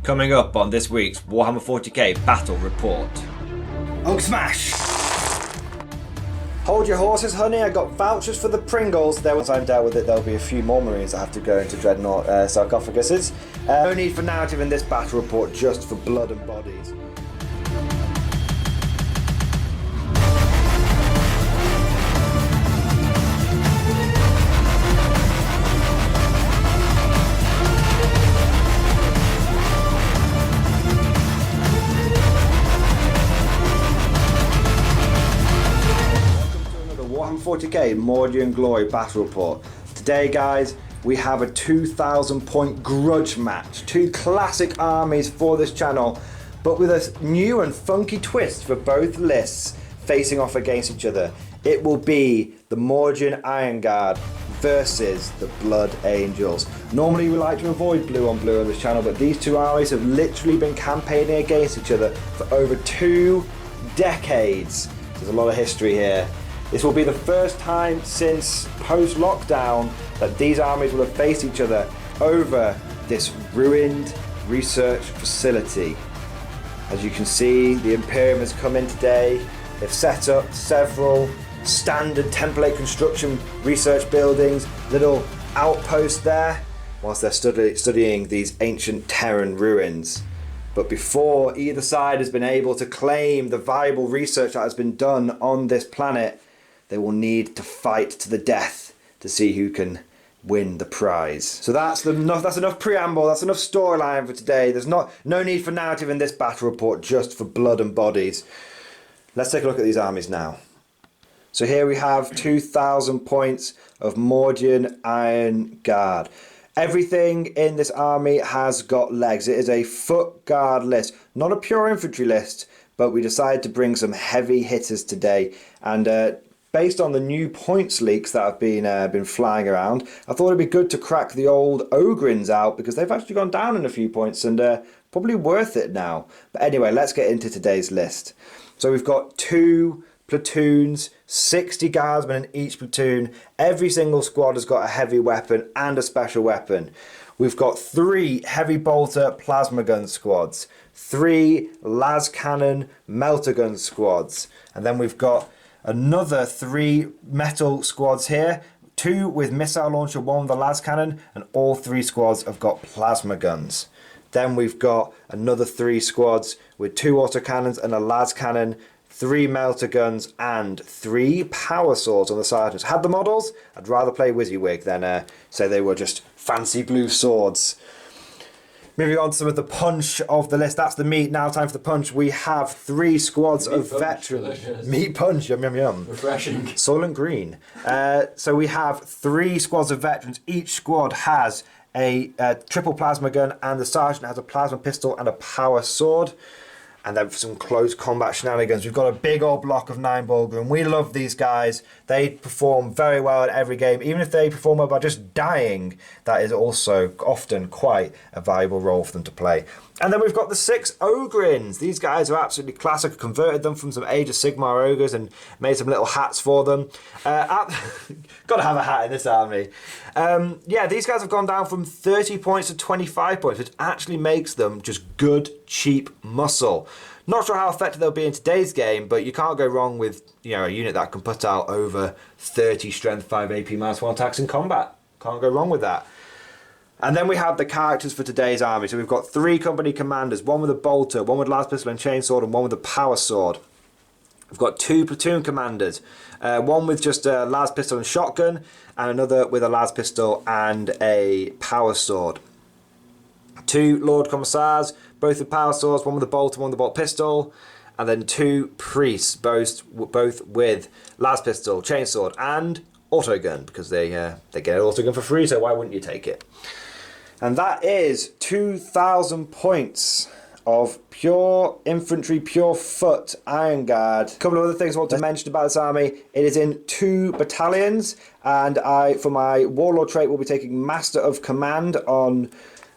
Coming up on this week's Warhammer 40k Battle Report. Oak Smash! Hold your horses, honey. I got vouchers for the Pringles. Once I'm dealt with it, there'll be a few more Marines that have to go into Dreadnought sarcophaguses. No need for narrative in this battle report, just for blood and bodies. Warhammer 40k Mordian Glory Battle Report. Today, guys, we have a 2,000 point grudge match. Two classic armies for this channel, but with a new and funky twist for both lists facing off against each other. It will be the Mordian Iron Guard versus the Blood Angels. Normally we like to avoid blue on blue on this channel, but these two armies have literally been campaigning against each other for over 2 decades. There's a lot of history here. This will be the first time since post-lockdown that these armies will have faced each other over this ruined research facility. As you can see, the Imperium has come in today. They've set up several standard template construction research buildings, little outposts there, whilst they're studying these ancient Terran ruins. But before either side has been able to claim the valuable research that has been done on this planet, they will need to fight to the death to see who can win the prize. So that's enough preamble, that's enough storyline for today. There's no need for narrative in this battle report, just for blood and bodies. Let's take a look at these armies now. So here we have 2,000 points of Mordian Iron Guard. Everything in this army has got legs. It is a foot guard list, not a pure infantry list, but we decided to bring some heavy hitters today. And based on the new points leaks that have been flying around, I thought it'd be good to crack the old Ogryns out, because they've actually gone down in a few points and probably worth it now. But anyway, let's get into today's list. So we've got 2 platoons, 60 guardsmen in each platoon. Every single squad has got a heavy weapon and a special weapon. We've got 3 heavy bolter plasma gun squads, 3 las cannon melter gun squads, and then we've got another 3 metal squads here, 2 with missile launcher, 1 with a las cannon, and all 3 squads have got plasma guns. Then we've got another 3 squads with 2 autocannons and a las cannon, 3 melter guns, and 3 power swords on the sergeants. Had the models, I'd rather play WYSIWYG than say they were just fancy blue swords. Moving on to some of the punch of the list. That's the meat. Now time for the punch. We have 3 squads of veterans. Delicious. Meat punch, yum yum yum. Refreshing. Soylent Green. So we have 3 squads of veterans. Each squad has a triple plasma gun, and the sergeant has a plasma pistol and a power sword. And then for some close combat shenanigans, we've got a big old block of 9 Bulgur, and we love these guys. They perform very well in every game. Even if they perform well by just dying, that is also often quite a valuable role for them to play. And then we've got the 6 Ogryns. These guys are absolutely classic. Converted them from some Age of Sigmar ogres and made some little hats for them. Got to have a hat in this army. Yeah, these guys have gone down from 30 points to 25 points, which actually makes them just good, cheap muscle. Not sure how effective they'll be in today's game, but you can't go wrong with a unit that can put out over 30 strength, 5 AP, -1 attacks in combat. Can't go wrong with that. And then we have the characters for today's army. So we've got 3 company commanders, 1 with a bolter, 1 with las pistol and chainsword, and 1 with a power sword. We've got 2 platoon commanders, 1 with just a las pistol and shotgun, and another with a las pistol and a power sword. 2 Lord Commissars, both with power swords, 1 with a bolter, 1 with a bolt pistol, and then 2 priests, both with las pistol, chainsword, and autogun, because they get an autogun for free, so why wouldn't you take it? And that is 2,000 points of pure infantry, pure foot Iron Guard. A couple of other things I want to mention about this army. It is in 2 battalions, and for my Warlord trait, will be taking Master of Command on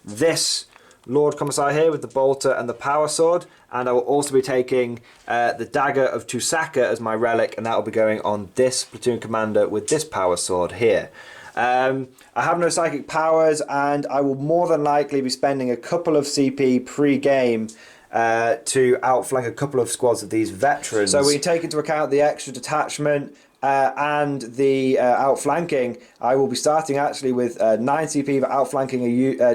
this Lord Commissar here with the bolter and the power sword, and I will also be taking the Dagger of Tusaka as my relic, and that will be going on this platoon commander with this power sword here. I have no psychic powers, and I will more than likely be spending a couple of CP pre-game to outflank a couple of squads of these veterans. So we take into account the extra detachment and the outflanking. I will be starting actually with 9 CP, but outflanking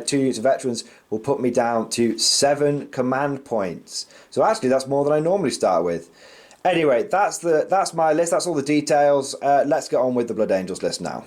2 units of veterans will put me down to 7 command points. So actually that's more than I normally start with. Anyway, that's my list, that's all the details. Let's get on with the Blood Angels list now.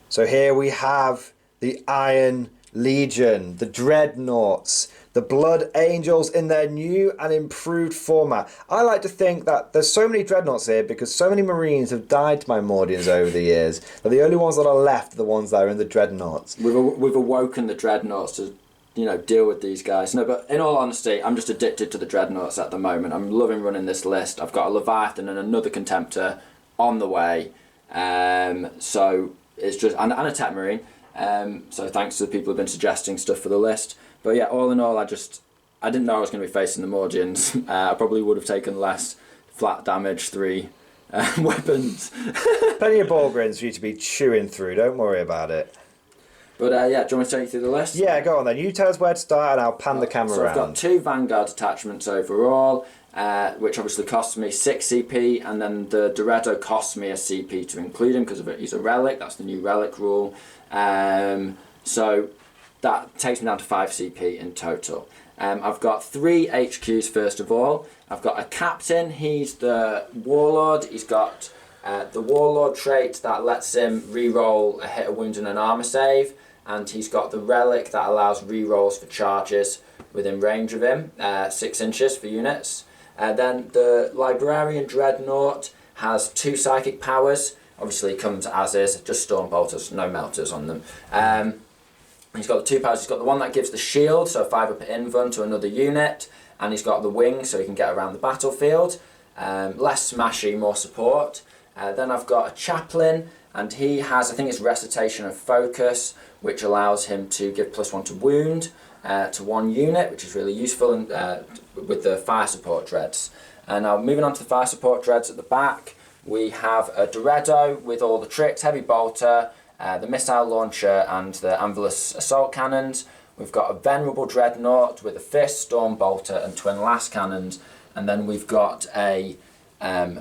So here we have the Iron Legion, the Dreadnoughts, the Blood Angels in their new and improved format. I like to think that there's so many Dreadnoughts here because so many Marines have died to my Mordians over the years that the only ones that are left are the ones that are in the Dreadnoughts. We've awoken the Dreadnoughts to, you know, deal with these guys. No, but in all honesty, I'm just addicted to the Dreadnoughts at the moment. I'm loving running this list. I've got a Leviathan and another Contemptor on the way. So it's just, and a Tech Marine. So thanks to the people who've been suggesting stuff for the list. But yeah, all in all, I didn't know I was going to be facing the Mordians. I probably would have taken less flat damage 3 weapons. Plenty of ball grins for you to be chewing through, don't worry about it. But yeah, do you want me to take you through the list? Yeah, go on then. You tell us where to start and I'll pan the camera around. So I've got 2 Vanguard detachments overall, which obviously costs me 6 CP, and then the Doredo costs me a CP to include him because he's a relic. That's the new relic rule. So that takes me down to 5 CP in total. I've got 3 HQs first of all. I've got a captain, he's the warlord. He's got the warlord trait that lets him re-roll a hit, a wound and an armor save, and he's got the relic that allows re-rolls for charges within range of him, 6 inches for units. Then the librarian dreadnought has 2 psychic powers. Obviously it comes as is, just storm bolters, no melters on them. He's got the 2 powers. He's got the one that gives the shield, so 5 up invuln to another unit, and he's got the wing, so he can get around the battlefield. Less smashy, more support. Then I've got a chaplain, and he has, I think it's recitation of focus, which allows him to give +1 to wound to 1 unit, which is really useful with the fire support dreads. And now moving on to the fire support dreads at the back, we have a Doredo with all the tricks, heavy bolter, the missile launcher and the Anvilus assault cannons. We've got a venerable dreadnought with a fist, storm bolter and twin last cannons, and then we've got a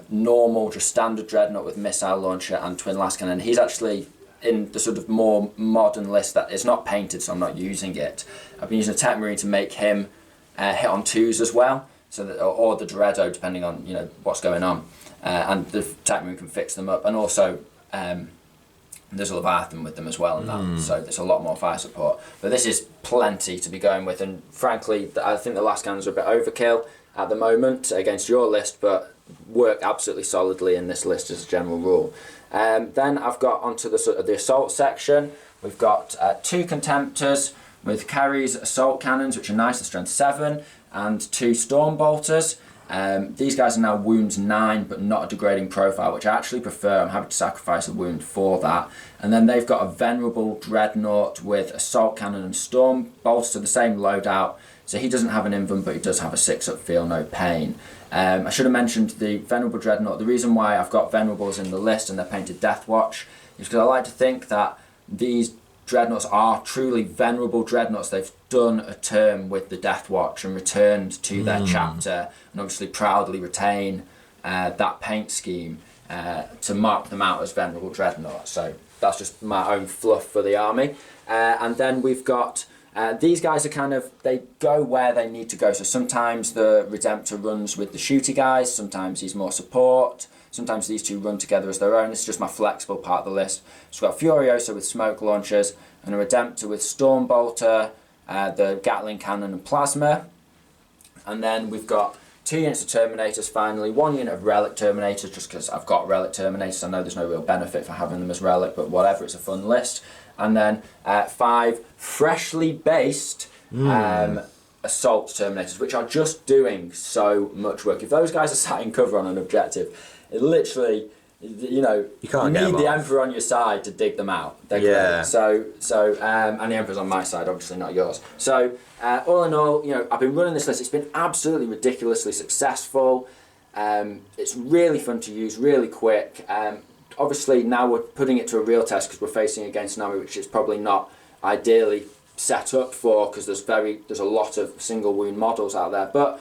normal, just standard dreadnought with missile launcher and twin last cannon. He's actually in the sort of more modern list that is not painted, so I'm not using it. I've been using a Tech Marine to make him hit on 2s as well, so that, or the Doredo, depending on what's going on, and the Tech Marine can fix them up, and also. There's a Leviathan with them as well, and that, so there's a lot more fire support. But this is plenty to be going with, and frankly, I think the last cannons are a bit overkill at the moment against your list, but work absolutely solidly in this list as a general rule. Then I've got onto the assault section. We've got 2 Contemptors with carries assault cannons, which are nice, the strength 7, and 2 storm bolters. These guys are now wounds 9, but not a degrading profile, which I actually prefer. I'm happy to sacrifice a wound for that. And then they've got a venerable dreadnought with assault cannon and storm bolts, so the same loadout. So he doesn't have an invuln, but he does have a 6-up feel no pain. I should have mentioned the venerable dreadnought. The reason why I've got venerables in the list and they're painted Deathwatch is because I like to think that these dreadnoughts are truly venerable dreadnoughts. They've done a term with the Deathwatch and returned to their chapter, and obviously proudly retain that paint scheme to mark them out as venerable dreadnoughts. So that's just my own fluff for the army. And then we've got these guys are kind of, they go where they need to go. So sometimes the Redemptor runs with the shooty guys, sometimes he's more support, sometimes these 2 run together as their own. It's just my flexible part of the list. So we've got Furiosa with smoke launchers, and a Redemptor with storm bolter, the Gatling cannon and plasma. And then we've got 2 units of Terminators finally, 1 unit of Relic Terminators, just because I've got Relic Terminators. I know there's no real benefit for having them as Relic, but whatever, it's a fun list. And then 5 freshly based Assault Terminators, which are just doing so much work. If those guys are sat in cover on an objective, it literally, you can't get need them the off. Emperor on your side to dig them out. They're great. So and the Emperor's on my side, obviously not yours. So all in all, I've been running this list. It's been absolutely ridiculously successful. It's really fun to use, really quick. obviously now we're putting it to a real test because we're facing against an army which is probably not ideally set up for, because there's a lot of single wound models out there, but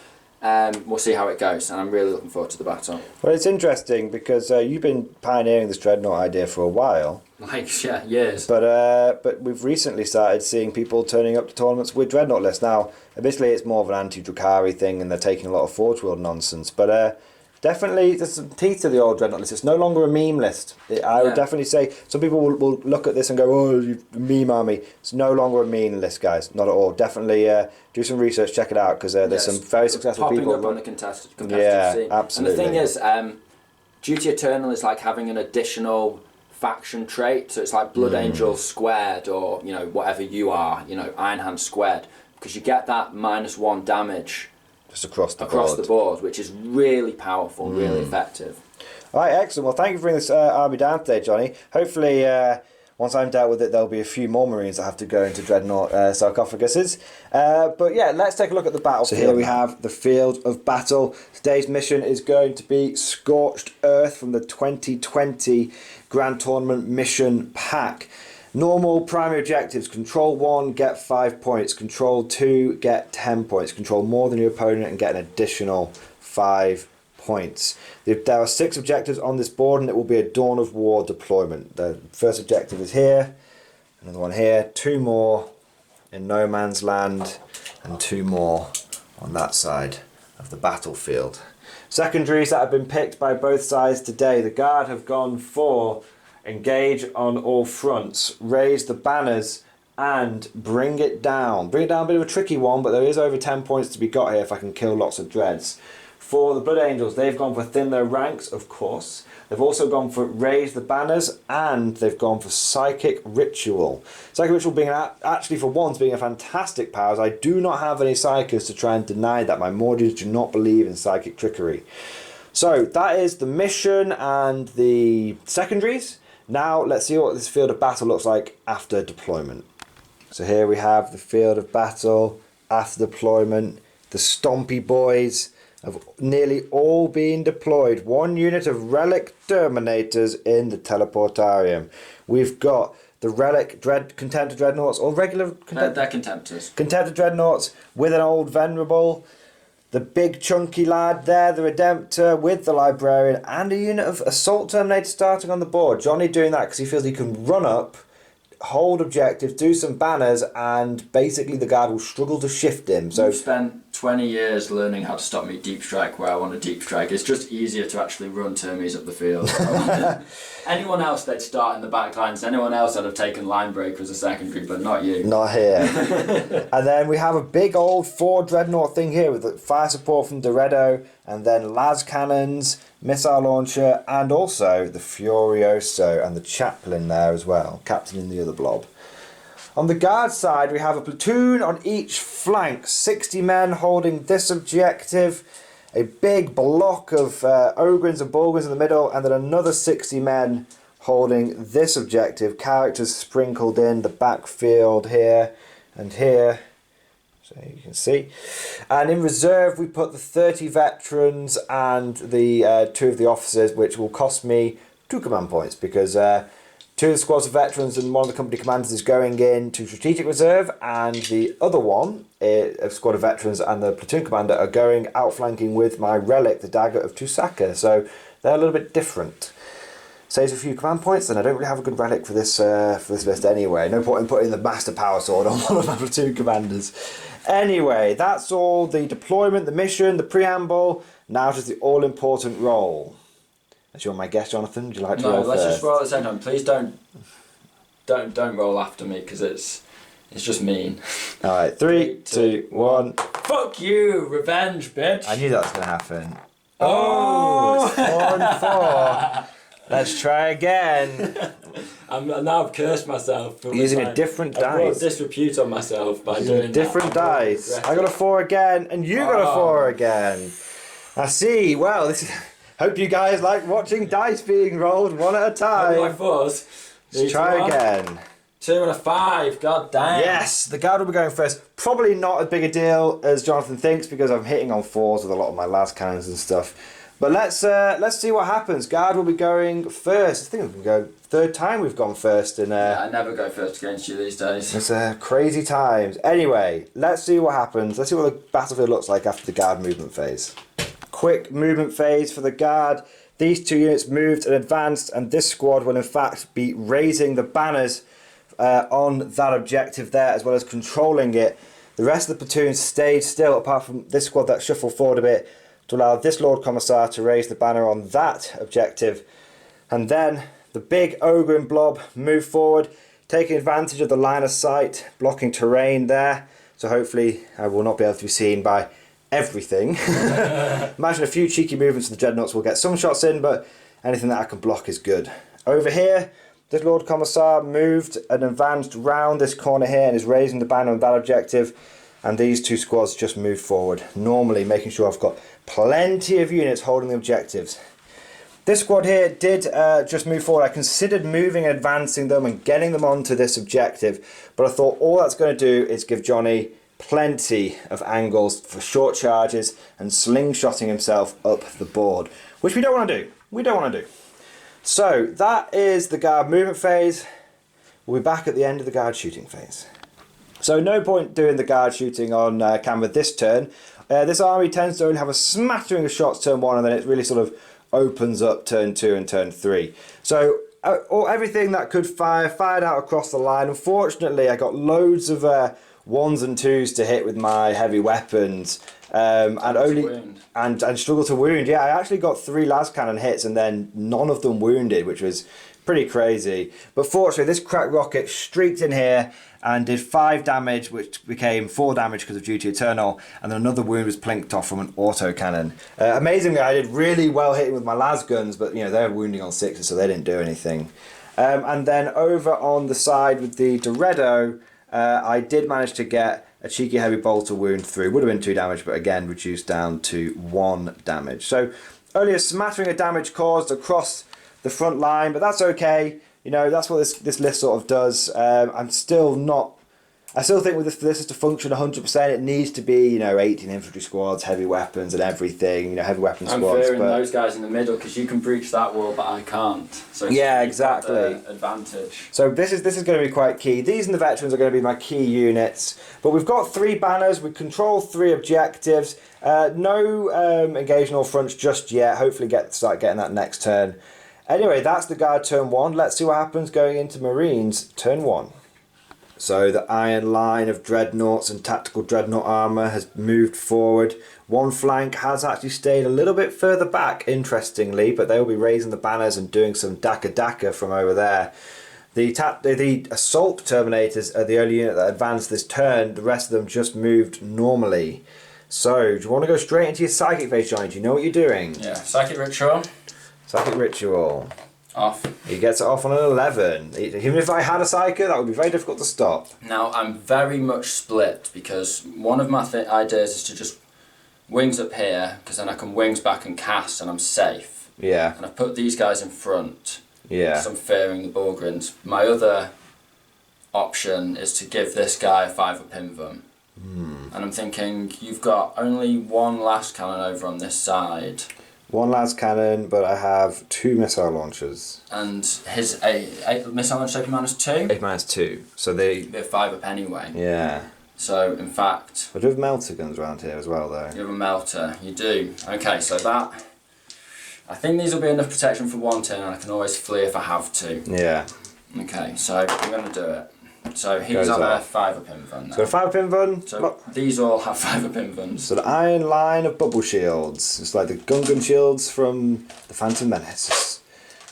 we'll see how it goes, and I'm really looking forward to the battle. Well, it's interesting because you've been pioneering this dreadnought idea for a while. Like, yeah, years. But we've recently started seeing people turning up to tournaments with dreadnought lists. Now, admittedly, it's more of an anti-Drukhari thing, and they're taking a lot of Forge World nonsense. But definitely, there's some teeth to the old dreadnought list. It's no longer a meme list. I would definitely say some people will look at this and go, "Oh, you meme army." It's no longer a meme list, guys. Not at all. Definitely do some research, check it out, because there's some very successful people popping up on the competitive scene. Absolutely. And the thing is, Duty Eternal is like having an additional faction trait, so it's like Blood Angel squared, or whatever you are, Iron Hand squared, because you get that -1 damage just across the board, which is really powerful, really effective. All right, excellent. Well, thank you for bringing this army down today, Johnny. Hopefully, once I'm dealt with it, there'll be a few more Marines that have to go into dreadnought sarcophaguses. But yeah, let's take a look at the battlefield. So here we have the field of battle. Today's mission is going to be Scorched Earth from the 2020 Grand Tournament Mission Pack. Normal primary objectives: Control 1, get 5 points. Control 2, get 10 points. Control more than your opponent and get an additional 5 points. There are 6 objectives on this board, and it will be a Dawn of War deployment. The first objective is here, another one here, 2 more in No Man's Land, and 2 more on that side of the battlefield. Secondaries that have been picked by both sides today. The Guard have gone for engage on all fronts, raise the banners, and bring it down. Bring it down, a bit of a tricky one, but there is over 10 points to be got here if I can kill lots of dreads. For the Blood Angels, they've gone for thin their ranks, of course. They've also gone for raise the banners, and they've gone for Psychic Ritual. Psychic Ritual being actually, for once, being a fantastic power, as I do not have any Psychers to try and deny that. My Mordians do not believe in Psychic Trickery. So that is the mission and the secondaries. Now let's see what this field of battle looks like after deployment. So here we have the field of battle after deployment. The Stompy Boys have nearly all been deployed. 1 unit of Relic Terminators in the Teleportarium. We've got the Relic Contemptor Dreadnoughts, or regular They're Contemptors. Contemptor Dreadnoughts with an old Venerable. The big chunky lad there, the Redemptor with the Librarian, and a unit of Assault Terminator starting on the board. Johnny doing that because he feels he can run up, hold objectives, do some banners, and basically the Guard will struggle to shift him. So I've spent 20 years learning how to stop me deep strike where I want to deep strike. It's just easier to actually run termies up the field. Anyone else, they'd start in the back lines. Anyone else, I'd have taken line break as a secondary, but not you. Not here. And then we have a big old 4 Dreadnought thing here with the fire support from Doredo, and then las cannons, missile launcher, and also the Furioso and the Chaplain there as well, captain in the other blob. On the Guard side, we have a platoon on each flank, 60 men holding this objective, a big block of Ogrins and Bulgars in the middle, and then another 60 men holding this objective. Characters sprinkled in the backfield here and here, so you can see. And in reserve, we put the 30 veterans and the 2 of the officers, which will cost me 2 command points, because 2 of the squads of veterans and 1 of the company commanders is going in to strategic reserve, and the other one, a squad of veterans and the platoon commander, are going outflanking with my relic, the Dagger of Tusaka. So they're a little bit different. Saves a few command points, and I don't really have a good relic for this list anyway. No point in putting the Master Power Sword on one of my platoon commanders. Anyway, that's all the deployment, the mission, the preamble. Now to the all-important roll. As you're my guest, Jonathan, would you like to roll first? No, let's just roll at the same time. Please don't roll after me, because it's just mean. All right, 3, 2, 1. Fuck you, revenge, bitch. I knew that was going to happen. Oh! It's 4 and 4. Let's try again. Now I've cursed myself. For using a different dice. I brought disrepute on myself by doing different dice. I got a 4 again, and you got a 4 again. I see. Well, this is... Hope you guys like watching dice being rolled one at a time. My 4s. Let's try again. 2 and a 5. God damn. Yes, the Guard will be going first. Probably not as big a deal as Jonathan thinks, because I'm hitting on 4s with a lot of my las cannons and stuff. But let's see what happens. Guard will be going first. I think we can go third time we've gone first in. Yeah, I never go first against you these days. It's crazy times. Anyway, let's see what happens. Let's see what the battlefield looks like after the guard movement phase. Quick movement phase for the guard. These two units moved and advanced, and this squad will in fact be raising the banners on that objective there, as well as controlling it. The rest of the platoon stayed still, apart from this squad that shuffled forward a bit, to allow this Lord Commissar to raise the banner on that objective. And then the big ogre and blob move forward, taking advantage of the line of sight, blocking terrain there. So hopefully I will not be able to be seen by everything. Imagine a few cheeky movements of the dreadnoughts will get some shots in, but anything that I can block is good. Over here, this Lord Commissar moved and advanced round this corner here and is raising the banner on that objective. And these two squads just move forward, normally making sure I've got plenty of units holding the objectives. This squad here did just move forward. I considered moving and advancing them and getting them onto this objective, but I thought all that's going to do is give Jonny plenty of angles for short charges and slingshotting himself up the board, which we don't want to do. We don't want to do. So that is the guard movement phase. We'll be back at the end of the guard shooting phase. So no point doing the guard shooting on camera this turn. This army tends to only have a smattering of shots turn 1, and then it really sort of opens up turn 2 and turn 3. So everything that could fire fired out across the line. Unfortunately, I got loads of 1s and 2s to hit with my heavy weapons, and struggle to wound. Yeah, I actually got 3 las cannon hits and then none of them wounded, which was pretty crazy. But fortunately, this crack rocket streaked in here and did 5 damage, which became 4 damage because of Duty Eternal, and then another wound was plinked off from an autocannon. Amazingly, I did really well hitting with my las guns, but you know, they're wounding on 6s, so they didn't do anything. And then over on the side with the Dorado, I did manage to get a cheeky heavy bolter wound through. Would have been 2 damage, but again reduced down to 1 damage. So only a smattering of damage caused across the front line, but that's okay. You know, that's what this list sort of does. I still think with this list to function 100%, it needs to be, you know, 18 infantry squads, heavy weapons and everything, you know, heavy weapon squads. I'm fearing those guys in the middle because you can breach that wall, but I can't. So yeah, exactly. Advantage. So this is going to be quite key. These and the veterans are going to be my key units. But we've got 3 banners. We control 3 objectives. No engagement or fronts just yet. Hopefully start getting that next turn. Anyway, that's the guard turn 1. Let's see what happens going into Marines turn 1. So the iron line of dreadnoughts and tactical dreadnought armour has moved forward. One flank has actually stayed a little bit further back, interestingly, but they will be raising the banners and doing some daka from over there. The assault terminators are the only unit that advanced this turn. The rest of them just moved normally. So, do you want to go straight into your psychic phase, Johnny? Do you know what you're doing? Yeah, psychic ritual. Psychic ritual. Off. He gets it off on an 11. Even if I had a psyker, that would be very difficult to stop. Now, I'm very much split because one of my ideas is to just wings up here, because then I can wings back and cast and I'm safe. Yeah. And I've put these guys in front. Yeah. So I'm fearing the Borgrins. My other option is to give this guy a 5 Pinvam. And I'm thinking, you've got only 1 last cannon over on this side. 1 las cannon, but I have 2 missile launchers. And his 8 missile launcher AP -2? 8 -2. So they... Be a 5 up anyway. Yeah. So, in fact... I do have melter guns around here as well, though. You have a melter. You do. Okay, so that... I think these will be enough protection for 1 turn, and I can always flee if I have to. Yeah. Okay, so I'm going to do it. So he's on a 5 Pinvam now. So a 5 Pinvam. So these all have 5 Pinvams. So the iron line of bubble shields. It's like the Gungan shields from the Phantom Menace,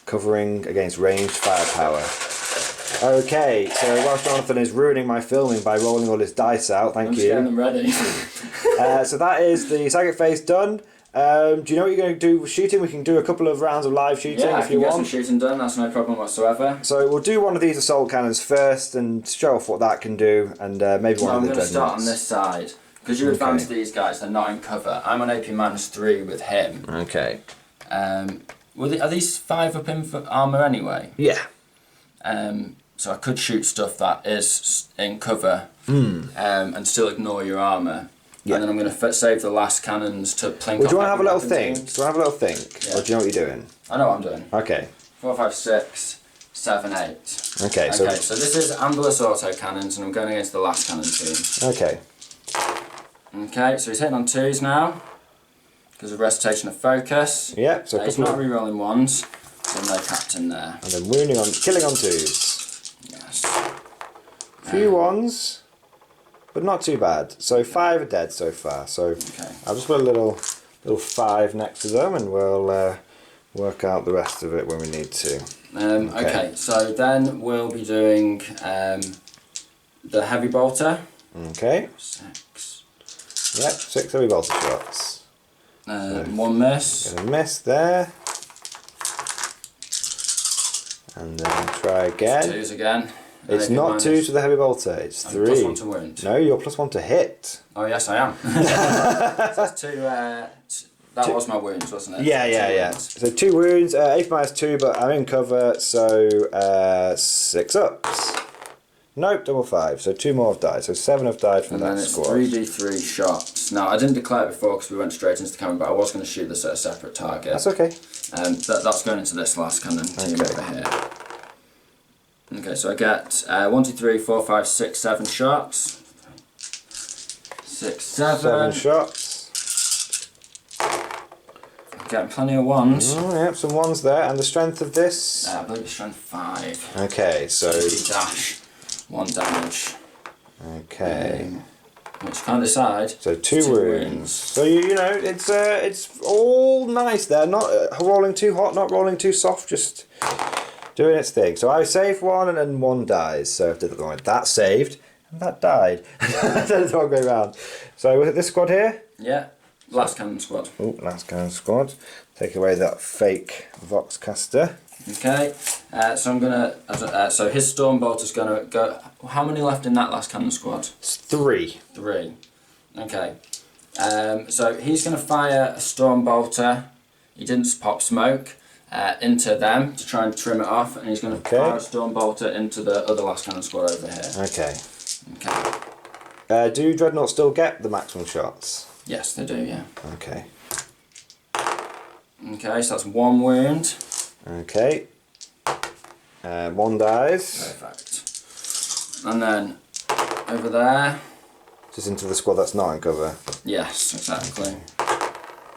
covering against ranged firepower. Okay, so whilst Jonathan is ruining my filming by rolling all his dice out, thank you. I'm just getting them ready. So that is the psychic phase done. Do you know what you're going to do with shooting? We can do a couple of rounds of live shooting if you want. Yeah, I can get some shooting done, that's no problem whatsoever. So we'll do one of these assault cannons first and show off what that can do, and maybe one of the dreadnoughts. I'm going to start on this side. Because you advance these guys, they're not in cover. I'm on AP -3 with him. Okay. Are these 5 up in armour anyway? Yeah. So I could shoot stuff that is in cover and still ignore your armour. Yeah. And then I'm going to save the last cannons to plink Well, do you off want to have a little weapon think? teams. Do you want to have a little think? Yeah. Or do you know what you're doing? I know what I'm doing. Okay. 4, 5, 6, 7, 8. Okay, So this is Ambulance auto cannons, and I'm going against the last cannon team. Okay. Okay, so he's hitting on 2s now because of recitation of focus. Yeah, so He's not re-rolling 1s, so no captain there. and then killing on 2s. Yes. Few 1s, but not too bad. So 5 are dead so far. So Okay. I'll just put a little 5 next to them, and we'll work out the rest of it when we need to. Okay, so then we'll be doing the heavy bolter. Okay. 6. Yep, 6 heavy bolter shots. 1 miss. Gonna miss there. And then try again. 2s again. It's not 2 to the heavy bolter, it's 3. +1 to wound. No, you're +1 to hit. Oh yes, I am. So that's 2. That was my wounds, wasn't it? Yeah. So 2 wounds, AP -2, but I'm in cover, so 6 ups. Nope, double 5. So 2 more have died. So 7 have died from And that then it's squad. 3d3 shots. Now I didn't declare it before because we went straight into the cannon, but I was going to shoot this at a separate target. That's okay. That's going into this last cannon team Okay. over here. Okay, so I get 1, 2, 3, 4, 5, 6, 7 shots. 6, 7. 7 shots. Getting plenty of 1s. Yep, some 1s there. And the strength of this? I believe it's strength 5. Okay, so... Dash 1 damage. Okay. Which can't decide. So 2 wounds. So you know it's all nice there. Not rolling too hot, not rolling too soft. Just doing its thing. So I saved 1 and then 1 dies. So I did the wrong. That saved and that died. That's the wrong way around. So was it this squad here? Yeah. Last cannon squad. Oh, last cannon squad. Take away that fake Voxcaster. Okay. So I'm gonna. So his storm bolter's gonna go. How many left in that last cannon squad? It's 3. 3. Okay. So he's going to fire a storm bolter. He didn't pop smoke into them to try and trim it off, and he's going to fire a storm bolter into the other last cannon squad over here. Okay. Okay. Do Dreadnoughts still get the maximum shots? Yes, they do. Yeah. Okay. Okay. So that's 1 wound. Okay. 1 dies. Perfect. And then over there. Just into the squad that's not in cover. Yes, exactly.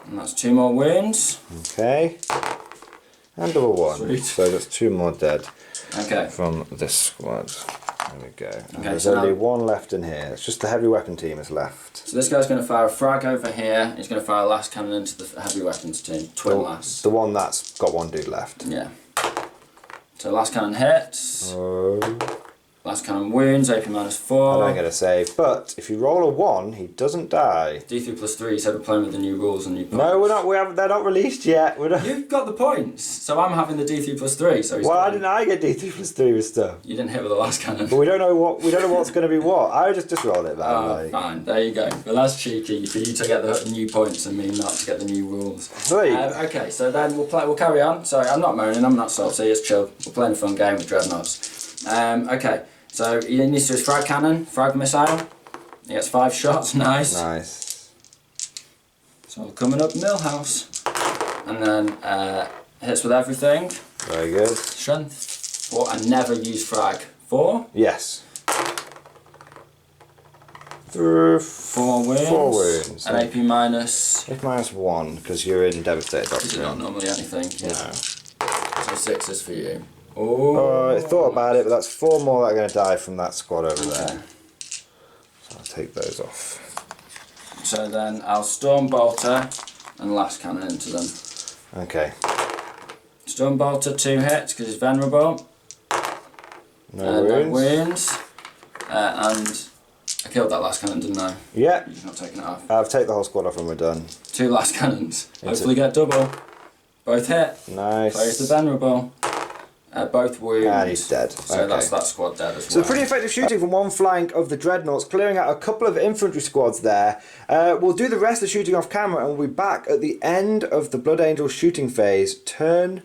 And that's 2 more wounds. Okay. And double 1. Sweet. So that's 2 more dead Okay. from this squad. There we go. And Okay, there's so only now- 1 left in here. It's just the heavy weapon team is left. So this guy's going to fire a frag over here. He's going to fire a last cannon into the heavy weapons team. Twin last. The one that's got 1 dude left. Yeah. So last cannon hits. Oh. Last cannon wounds. AP I -4. don't get a save. But if you roll a 1, he doesn't die. D3 +3. So we're playing with the new rules and new points. No, we're not. We haven't. They're not released yet. We're not. You've got the points. So I'm having the D3 +3. So he's Why got- didn't I get D3 +3 with stuff? You didn't hit with the last cannon. But we don't know what. We don't know what's going to be what. I just rolled it, man. Oh, like. fine. There you go. Well, that's cheeky for you to get the new points and me not to get the new rules. Right. Okay, so then we'll carry on. Sorry, I'm not moaning. I'm not salty. It's chill. We're playing a fun game with Dreadnoughts. Okay, so he needs to do his frag cannon, frag missile. He gets 5 shots. Nice. Nice. So coming up Millhouse, and then hits with everything. Very good. Strength 4. I never use frag. 4. Yes. 4 wounds. 4 wounds. And AP minus. If -1, because you're in Devastated Is it not Doctrine. normally anything? No. So 6 is for you. Oh. I thought about it, but that's 4 more that are going to die from that squad over Okay. there. So I'll take those off. So then I'll storm bolter and last cannon into them. Okay. Storm bolter 2 hits because he's venerable. No No wounds. wounds. And I killed that last cannon, didn't I? Yeah. You've not taken it off. I'll take the whole squad off when we're done. 2 last cannons. Hopefully get double. Both hit. Nice. Plays the venerable. Both wounds. And he's dead. So Okay. that's that squad dead as So well. pretty effective shooting from one flank of the Dreadnoughts, clearing out a couple of infantry squads there. We'll do the rest of the shooting off camera and we'll be back at the end of the Blood Angel shooting phase, turn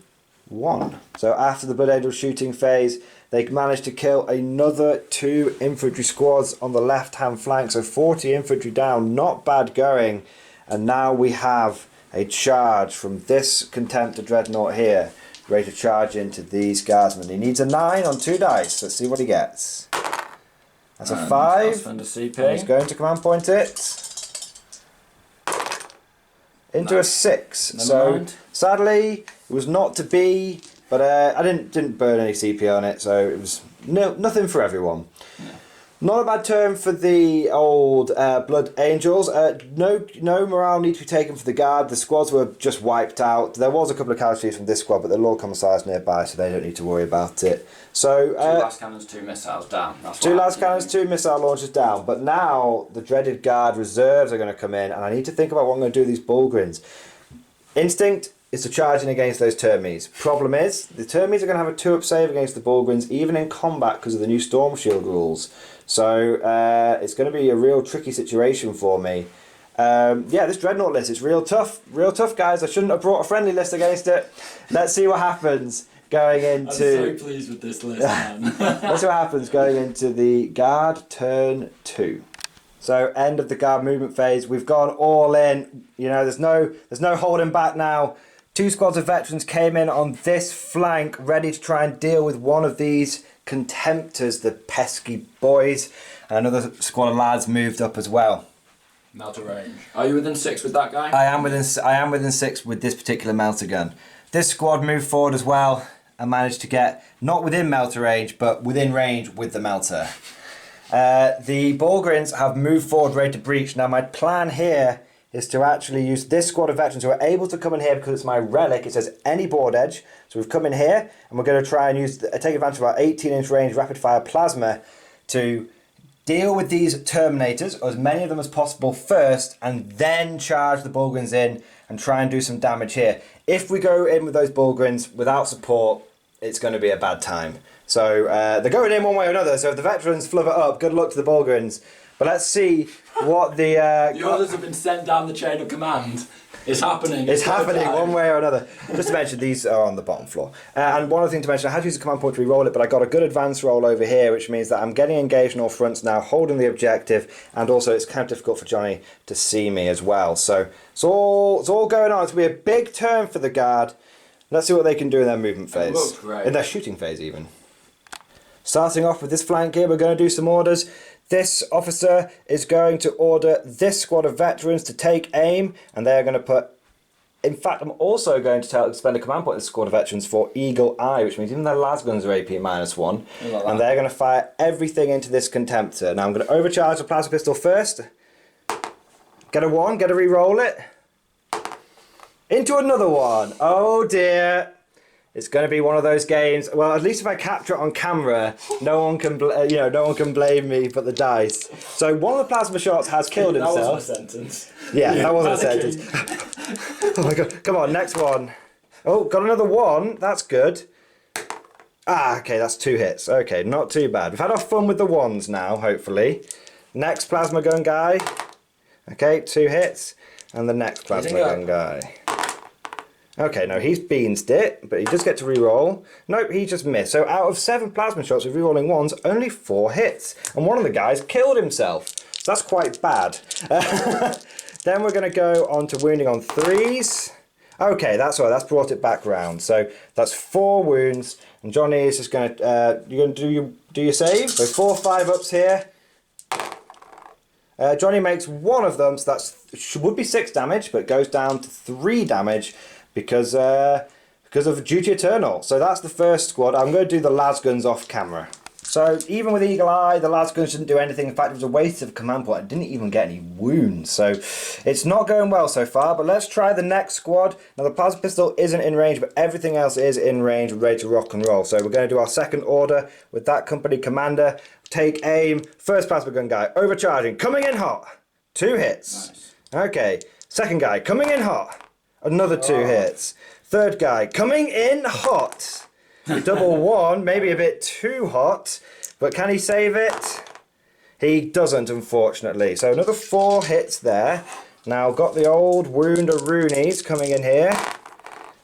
1. So after the Blood Angel shooting phase, They managed to kill another 2 infantry squads on the left-hand flank, so 40 infantry down, not bad going. And now we have a charge from this Contemptor Dreadnought here, ready to charge into these guardsmen. He needs a 9 on 2 dice. Let's see what he gets. That's a 5. Spend a CP. And he's going to command point it into a 6. Never so mind. sadly, it was not to be. But I didn't burn any CP on it, so it was nothing for everyone. Yeah. Not a bad turn for the old Blood Angels. No morale need to be taken for the guard. The squads were just wiped out. There was a couple of casualties from this squad, but they're all commissars nearby, so they don't need to worry about it. So 2 last cannons, 2 missiles down. That's 2 last cannons, 2 missile launchers down. But now the dreaded guard reserves are going to come in, and I need to think about what I'm going to do with these Bullgrins. Instinct is to charge in against those Termies. Problem is, the Termies are going to have a 2-up save against the Bullgrins, even in combat, because of the new Storm Shield rules. So it's going to be a real tricky situation for me. Yeah, this Dreadnought list, it's real tough, guys. I shouldn't have brought a friendly list against it. Let's see what happens going into... I'm so pleased with this list, man. Let's see what happens going into the Guard turn 2. So end of the Guard movement phase. We've gone all in. You know, there's no holding back now. 2 squads of veterans came in on this flank, ready to try and deal with one of these Contemptors, the pesky boys. And another squad of lads moved up as well. Melter range. Are you within 6 with that guy? I am within 6 with this particular melter gun. This squad moved forward as well and managed to get not within melter range, but within range with the melter. The Bullgrins have moved forward, ready to breach. Now my plan here is to actually use this squad of veterans who are able to come in here because it's my relic. It says any board edge. So we've come in here and we're going to try and take advantage of our 18-inch range rapid fire plasma to deal with these Terminators, or as many of them as possible first, and then charge the Bullgrins in and try and do some damage here. If we go in with those Bullgrins without support, it's going to be a bad time. So they're going in one way or another, so if the veterans flub it up, good luck to the Bullgrins. But let's see what the... the orders have been sent down the chain of command. It's happening. It's happening one way or another. Just to mention, these are on the bottom floor. And one other thing to mention, I had to use a command point to re-roll it, but I got a good advance roll over here, which means that I'm getting engaged on all fronts now, holding the objective, and also it's kind of difficult for Jonny to see me as well. So it's all going on. It's going to be a big turn for the Guard. Let's see what they can do in their movement phase. It looks great. In their shooting phase, even. Starting off with this flank here, we're going to do some orders. This officer is going to order this squad of veterans to take aim, and they're going to put... In fact, I'm also going to spend a command point on this squad of veterans for Eagle Eye, which means even their lasguns are AP -1, and they're going to fire everything into this Contemptor. Now I'm going to overcharge the plasma pistol first. Get a 1, get a re-roll it. Into another one. Oh dear. It's going to be one of those games. Well, at least if I capture it on camera, no one can blame me but the dice. So one of the plasma shots has killed himself. That wasn't a sentence. Yeah, that wasn't a sentence. Oh my god! Come on, next one. Oh, got another 1. That's good. Ah, okay, that's 2 hits. Okay, not too bad. We've had our fun with the 1s now, hopefully. Next plasma gun guy. Okay, 2 hits, and the next plasma gun guy. Okay, no, he's beansed it, but he does get to re-roll. Nope, he just missed. So out of 7 plasma shots with re-rolling 1s, only 4 hits. And one of the guys killed himself. So that's quite bad. Then we're going to go on to wounding on 3s. Okay, that's all right, that's brought it back round. So that's 4 wounds, and Jonny is just going to, you're going to do your save. So 4 5-ups here. Jonny makes 1 of them, so that would be 6 damage, but goes down to 3 damage. Because of Duty Eternal. So that's the first squad. I'm going to do the lasguns off camera. So even with Eagle Eye, the lasguns didn't do anything. In fact, it was a waste of a command point. I didn't even get any wounds. So it's not going well so far. But let's try the next squad. Now the plasma pistol isn't in range, but everything else is in range, ready to rock and roll. So we're going to do our second order with that company commander. Take aim. First plasma gun guy, overcharging, coming in hot. 2 hits. Nice. Okay. Second guy, coming in hot. Another 2 hits. Third guy, coming in hot. Double 1, maybe a bit too hot, but can he save it? He doesn't, unfortunately. So another 4 hits there. Now got the old wound-a-roonies coming in here.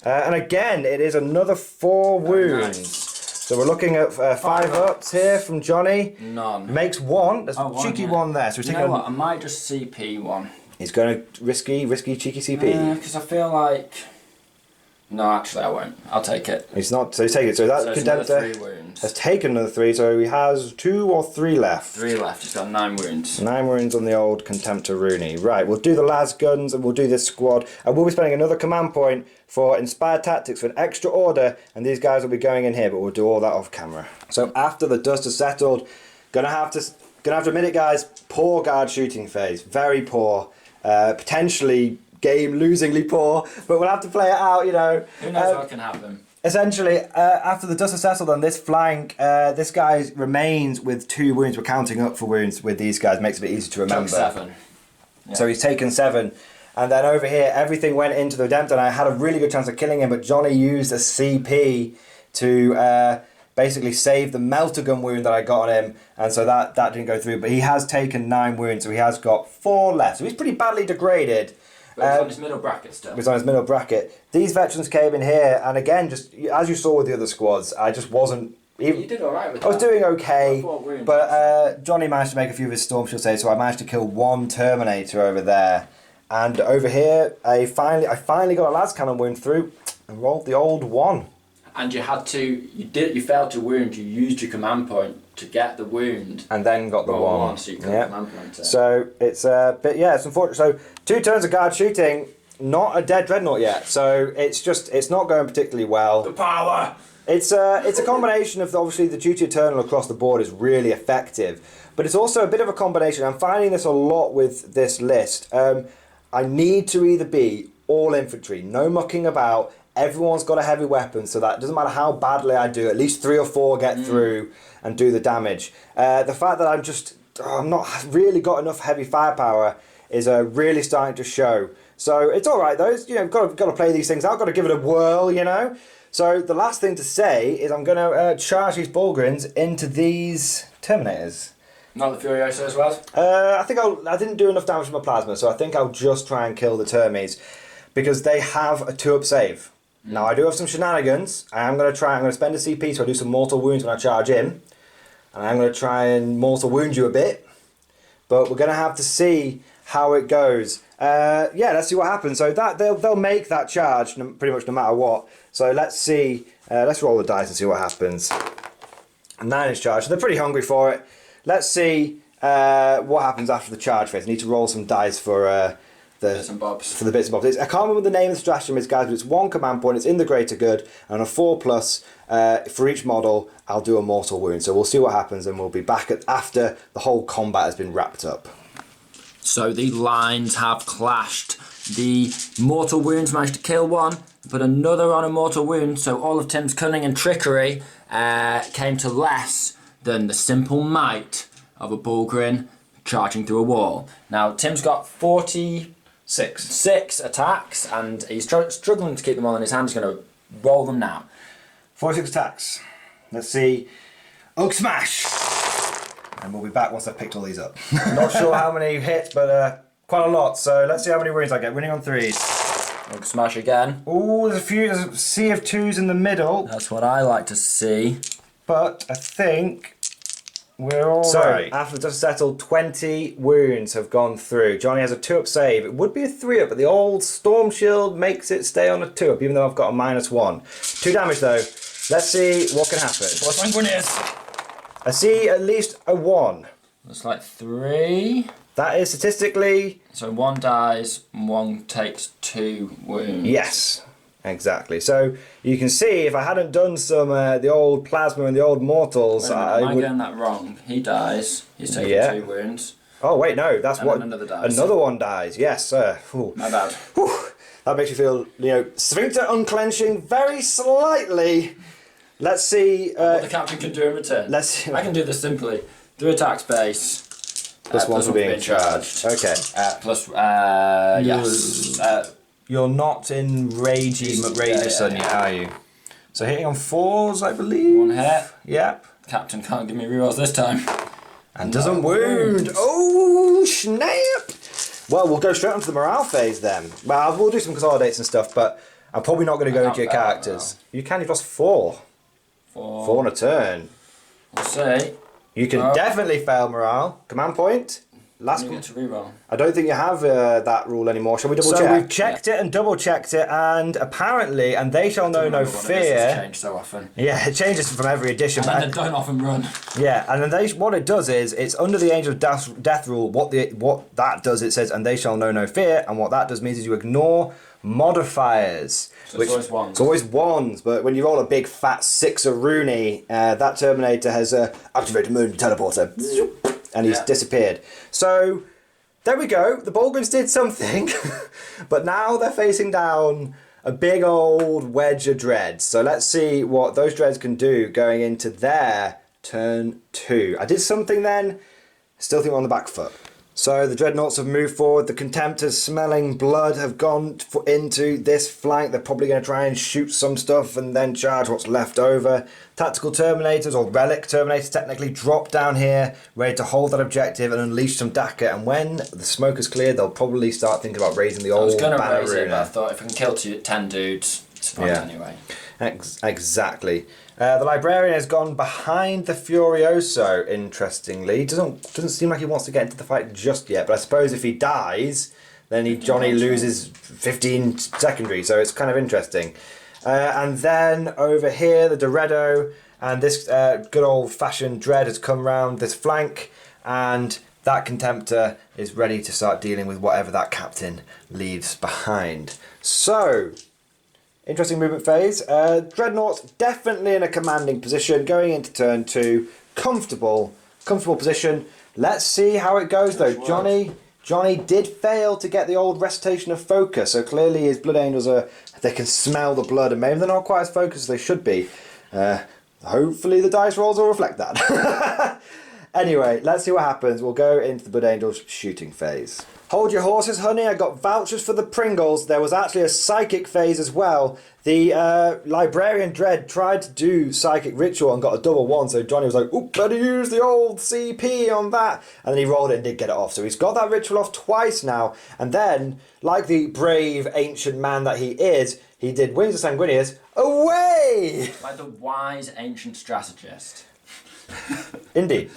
And again, it is another 4 wounds. Nice. So we're looking at 5 ups here from Johnny. None. Makes 1. There's a cheeky one there. So we're taking what? I might just CP one. He's going to risky, cheeky CP. Because I feel like... No, actually I won't. I'll take it. He's not, so he's taking it. So that Condemptor 3 wounds. has taken another 3, so he has 2 or 3 left. 3 left, he's got 9 wounds. 9 wounds on the old Contemptor Rooney. Right, we'll do the las guns and we'll do this squad. And we'll be spending another command point for Inspired Tactics for an extra order. And these guys will be going in here, but we'll do all that off camera. So after the dust has settled, gonna have to admit it, guys, poor guard shooting phase. Very poor. Potentially game-losingly poor, but we'll have to play it out, you know. Who knows what can happen? Essentially, after the dust has settled on this flank, this guy remains with 2 wounds. We're counting up for wounds with these guys, makes it a bit easy to remember. 7. Yeah. So he's taken 7. And then over here, everything went into the Redemptor, and I had a really good chance of killing him, but Johnny used a CP to basically save the melter gun wound that I got on him, and so that didn't go through. But he has taken 9 wounds, so he has got 4 left. So he's pretty badly degraded. But he's on his middle bracket still. He's on his middle bracket. These veterans came in here, and again, just as you saw with the other squads, I just wasn't... You did alright with that. I was doing okay, wounds, but Johnny managed to make a few of his Storm Shield saves, so I managed to kill 1 Terminator over there. And over here, I finally got a las cannon wound through and rolled the old 1. And you had to, you failed to wound, you used your command point to get the wound. And then got the 1. So you got command point. So it's it's unfortunate. So 2 turns of guard shooting, not a dead dreadnought yet. So it's not going particularly well. The power! It's a combination of, obviously, the duty eternal across the board is really effective, but it's also a bit of a combination. I'm finding this a lot with this list. I need to either be all infantry, no mucking about. Everyone's got a heavy weapon, so that doesn't matter how badly I do. At least 3 or 4 get through and do the damage. The fact that I'm not really got enough heavy firepower is really starting to show. So it's all right though. Got to play these things out. Got to give it a whirl, you know. So the last thing to say is I'm going to charge these Bullgrins into these Terminators. Not the Furiosa as well? I didn't do enough damage with my plasma, so I think I'll just try and kill the Termies because they have a 2-up save. Now I do have some shenanigans. I'm going to spend a CP so I do some mortal wounds when I charge in. And I'm going to try and mortal wound you a bit. But we're going to have to see how it goes. Let's see what happens. So that they'll make that charge pretty much no matter what. So let's see. Let's roll the dice and see what happens. 9 is charged. So they're pretty hungry for it. Let's see what happens after the charge phase. I need to roll some dice for the bits and bobs. For the bits and bobs. I can't remember the name of the stratagem is, guys, but it's 1 command point. It's in the greater good, and a 4+ for each model. I'll do a mortal wound. So we'll see what happens, and we'll be back after the whole combat has been wrapped up. So the lines have clashed. The mortal wounds managed to kill 1, but another on a mortal wound. So all of Tim's cunning and trickery came to less than the simple might of a Bullgrin charging through a wall. Now Tim's got 46 attacks, and he's struggling to keep them all in his hand. He's going to roll them now. 46 attacks. Let's see. Oak Smash! And we'll be back once I've picked all these up. Not sure how many hits, but quite a lot. So let's see how many wounds I get. Winning on 3s. Oak Smash again. Ooh, there's a sea of 2s in the middle. That's what I like to see. But I think we're all right. After the dust settled, 20 wounds have gone through. Johnny has a 2-up save. It would be a 3-up, but the old Storm Shield makes it stay on a 2-up, even though I've got a -1. 2 damage though. Let's see what can happen. What's my Grenadiers? I see at least a 1. That's like 3. That is statistically... So 1 dies, 1 takes 2 wounds. Yes, exactly. So you can see if I hadn't done some the old plasma and the old mortals, Am I getting that wrong? He dies. He's taking 2 wounds. Oh wait, no, that's and what another dies. Another one dies. Yes, sir. My bad. That makes you feel, sphincter unclenching very slightly. Let's see. What the captain can do in return. Let's see. I can do this simply. 3 attack space. Plus 1 for being charged. Okay. Yes. You're not in Ragey Sun yet, are you? So hitting on 4s, I believe. 1 hit. Yep. Captain can't give me rerolls this time. And doesn't wound. Oh, snap! Well, we'll go straight onto the morale phase then. Well, we'll do some consolidates and stuff, but I'm probably not going to go into your characters. You can, you've lost 4. 4 on a turn. We'll see. You can definitely fail morale. Command point. Last You get to reroll. I don't think you have that rule anymore. Shall we double check? So we've checked it and double checked it, and apparently, and they shall know no fear. It's changed so often. Yeah, it changes from every edition. And then they don't often run. Yeah, and then what it does is it's under the Angel of Death rule. What that does, it says, and they shall know no fear, and what that does means is you ignore modifiers. So it's always ones. It's always ones, but when you roll a big fat 6 of Rooney, that Terminator has activated moon teleporter, and he's disappeared. So there we go. The Bolgrins did something, but now they're facing down a big old wedge of dreads. So let's see what those dreads can do going into their turn 2. I did something then. Still think we're on the back foot. So the Dreadnoughts have moved forward. The Contemptors, smelling blood, have gone into this flank. They're probably going to try and shoot some stuff and then charge what's left over. Tactical Terminators, or Relic Terminators technically, drop down here, ready to hold that objective and unleash some Daka. And when the smoke is cleared, they'll probably start thinking about raising the old banner. I was going to raise it, but I thought if I can kill 10 dudes, it's fine anyway. Exactly. The Librarian has gone behind the Furioso, interestingly. Doesn't seem like he wants to get into the fight just yet, but I suppose if he dies, then Jonny loses 15 secondary, so it's kind of interesting. And then over here, the Doredo, and this good old-fashioned Dread has come round this flank, and that Contemptor is ready to start dealing with whatever that captain leaves behind. So, interesting movement phase. Dreadnoughts definitely in a commanding position going into turn 2. Comfortable position. Let's see how it goes though. Jonny did fail to get the old recitation of focus, so clearly his Blood Angels they can smell the blood, and maybe they're not quite as focused as they should be. Hopefully the dice rolls will reflect that. Anyway, let's see what happens. We'll go into the Blood Angels shooting phase. Hold your horses, honey. I got vouchers for the Pringles. There was actually a psychic phase as well. The Librarian Dread tried to do Psychic Ritual and got a double 1, so Jonny was like, oop, better use the old CP on that. And then he rolled it and did get it off. So he's got that ritual off twice now. And then, like the brave ancient man that he is, he did Wings of Sanguinius away! Like the wise ancient strategist. Indeed.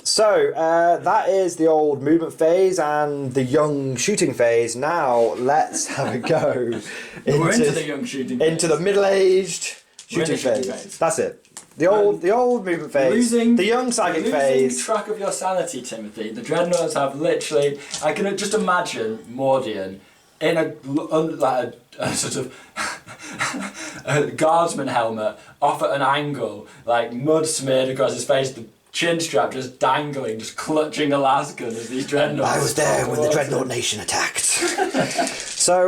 So that is the old movement phase and the young shooting phase. Now let's have a go into the young shooting phase. Into the middle-aged shooting phase. That's it. The old movement phase. The young psychic phase. Losing track of your sanity, Timothy. The Dreadnoughts have literally. I can just imagine Mordian in a sort of a guardsman helmet off at an angle, like mud smeared across his face, the chin strap just dangling, just clutching a lasgun as these Dreadnoughts. I was there when the Dreadnought Nation attacked. So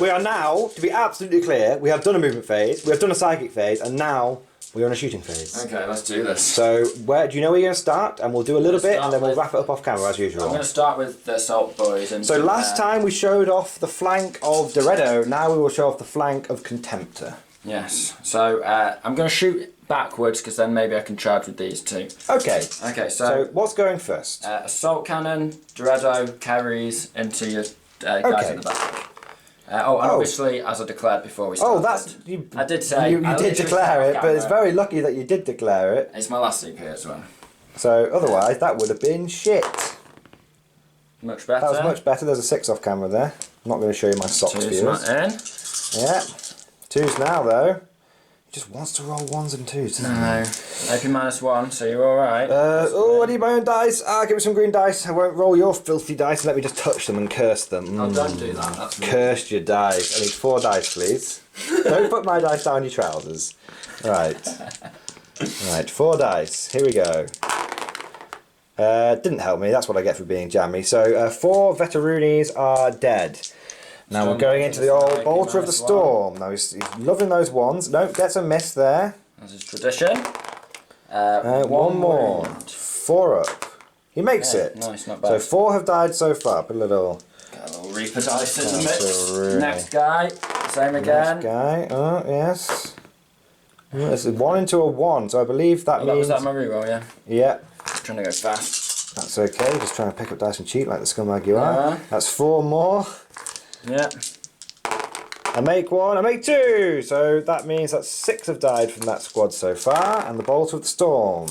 we are now, to be absolutely clear, we have done a movement phase, we have done a psychic phase, and now we're on a shooting phase. Okay, let's do this. So, do you know where you're going to start? And we'll do a little bit, and then we'll wrap it up off camera as usual. I'm going to start with the Assault Boys. And so last time we showed off the flank of Doredo, now we will show off the flank of Contemptor. Yes. So I'm going to shoot backwards, because then maybe I can charge with these two. Okay. Okay, so what's going first? Assault Cannon, Doredo carries into your guys in the back. Obviously, as I declared before we started. I did say you did declare it, but it's very lucky that you did declare it. It's my last CP as well. So otherwise, that would have been shit. Much better. That was much better. There's a 6 off camera there. I'm not going to show you my socks for you. Not in. Yeah. 2s now though. He just wants to roll 1s and 2s, doesn't he? AP -1, so you're alright. I need my own dice. Give me some green dice. I won't roll your filthy dice. Let me just touch them and curse them. Oh, don't do that. That's rude. Cursed your dice. I need 4 dice, please. Don't put my dice down your trousers. Right. Right, 4 dice. Here we go. Didn't help me. That's what I get for being jammy. So 4 Veterunis are dead. Now we're going into the old Bolter of the Storm. Now he's loving those 1s. Nope, gets a miss there. As is tradition. 1 more. 4 up. He makes it. Nice, not bad. So 4 have died so far. Put a little... Got a little Reaper dice in the mix. Next guy. Same again. Next guy. Oh, yes. It's a 1 into a 1, so I believe that means... Was that my reroll, yeah? Yeah. Trying to go fast. That's okay. Just trying to pick up dice and cheat like the scumbag you are. That's 4 more. Yeah. I make 1, I make 2! So that means that 6 have died from that squad so far, and the Bolter of the Storm.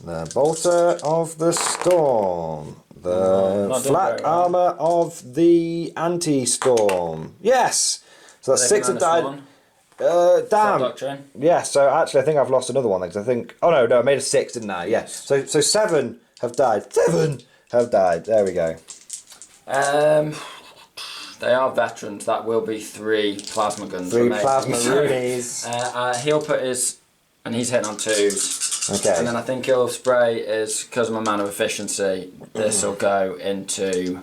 The Bolter of the Storm. The flat armour of the Anti-Storm. Yes! So that's 6 have died. Damn. Yeah, so actually I think I've lost another one because I think... Oh no, I made a 6, didn't I? Yes. So 7 have died. 7 have died. There we go. They are veterans. That will be 3 plasma guns. 3 plasma Rudies. He'll put his... And he's hitting on 2s. Okay. And then I think he'll spray is, because of my man of efficiency, this will go into...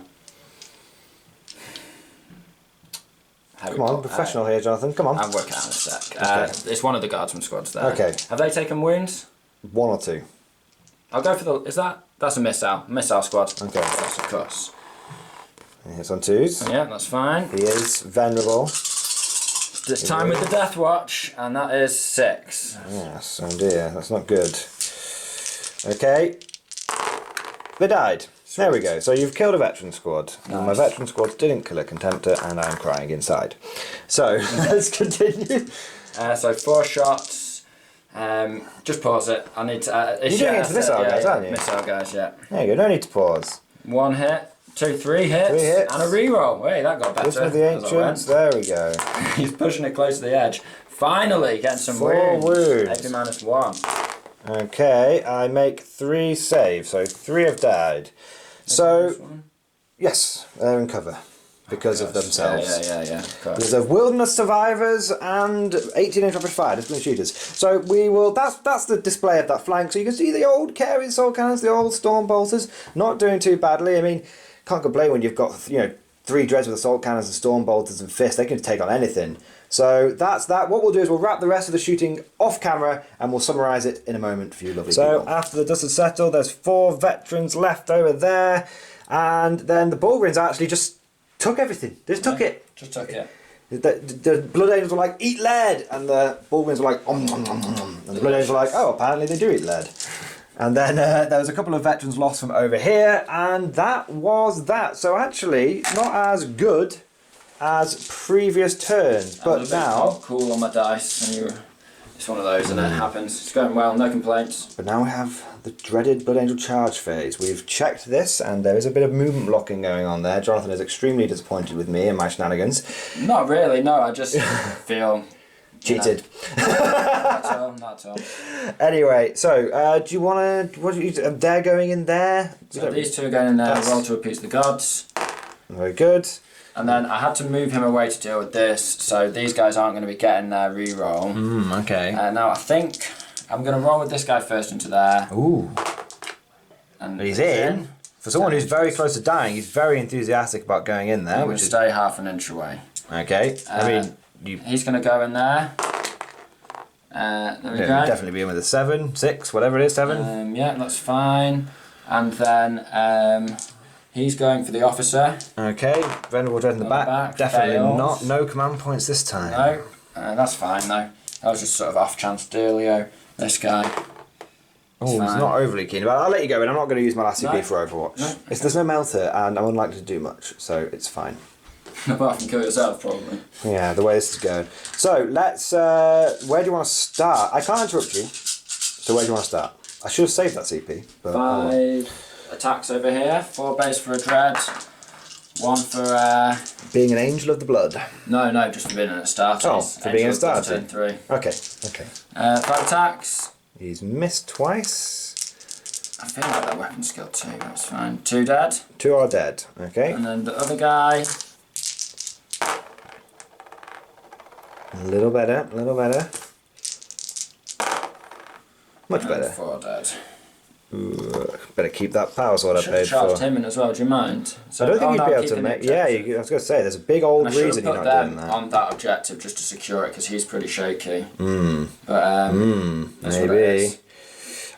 Come on, professional here, Jonathan. Come on. I'll work it out in a sec. Okay. It's one of the guardsman squads there. Okay. Have they taken wounds? 1 or 2. I'll go for the... Is that... That's a missile squad. Okay. That's a cuss. He hits on 2s. Yeah, that's fine. He is venerable. This time with the Death Watch, and that is 6. Yes, oh dear, that's not good. Okay. They died. There we go. So you've killed a veteran squad. Nice. And my veteran squad didn't kill a contemptor, and I'm crying inside. So, let's continue. So 4 shots. Just pause it. I need to... You're doing it for missile guys, aren't you? Missile guys, yeah. There you go, no need to pause. 1 hit. 2, 3 hits. 3 hits. And a reroll. Wait, that got better. This with the ancients. There we go. He's pushing it close to the edge. Finally, getting some 4 wounds. AP -1. Okay, I make 3 saves, so 3 have died. So, yes, they're in cover because of themselves. Yeah. Because of wilderness survivors and 18-inch rapid fire disciplined shooters. So we will. That's the display of that flank. So you can see the old carry sword cannons, the old storm bolters, not doing too badly. I mean, can't complain when you've got 3 dreads with assault cannons and storm bolters and fists. They can take on anything. So that's that. What we'll do is we'll wrap the rest of the shooting off camera and we'll summarise it in a moment for you lovely people. So after the dust has settled, there's 4 veterans left over there, and then the Bulgarins actually just took everything. They just took it. Just took it. The Blood Angels were like, eat lead, and the Bulgarins were like, and the Blood Angels were like, oh, apparently they do eat lead. And then there was a couple of veterans lost from over here, and that was that. So actually, not as good as previous turns, but now... cool on my dice, and it's one of those, and it happens. It's going well, no complaints. But now we have the dreaded Blood Angel charge phase. We've checked this, and there is a bit of movement blocking going on there. Jonathan is extremely disappointed with me and my shenanigans. Not really, no, I just feel... Cheated. Not at all. Anyway, so do you want to... They're going in there? So these 2 are going in there, roll to appease the gods. Very good. And then I had to move him away to deal with this, so these guys aren't going to be getting their reroll. Okay. Now I think I'm going to roll with this guy first into there. Ooh. And he's in. For someone who's very close to dying, he's very enthusiastic about going in there. I'm going to stay half an inch away. Okay. I mean, he's going to go in there. There we go. Definitely be in with a 7, 6, whatever it is, 7. Yeah, that's fine. And then he's going for the officer. Okay, Venerable Dread in the back. Definitely fails. not. No command points this time. No, that's fine though. That was just sort of off chance dealio. This guy. Oh, he's not overly keen. But I'll let you go in. I'm not going to use my last CP for Overwatch. No. There's no melter, and I'm unlikely to do much, so it's fine. Apart from kill yourself, probably. Yeah, the way this is going. So let's. Where do you want to start? I can't interrupt you. So where do you want to start? I should have saved that CP. But 5 attacks over here. 4 base for a dread. 1 for being an angel of the blood. No, just for being a starter. Oh, for being a starter. Turn 3. Okay. 5 attacks. He's missed twice. I feel like that weapon skill 2. That's fine. 2 dead. 2 are dead. Okay. And then the other guy. A little better. Much better. 4 dead. Ooh, better keep that power sword I paid for. Charged him in as well, do you mind? So, I don't think you'd be able to make... Yeah, I was going to say, there's a big old reason you're not doing that. On that objective just to secure it, because he's pretty shaky. But, maybe.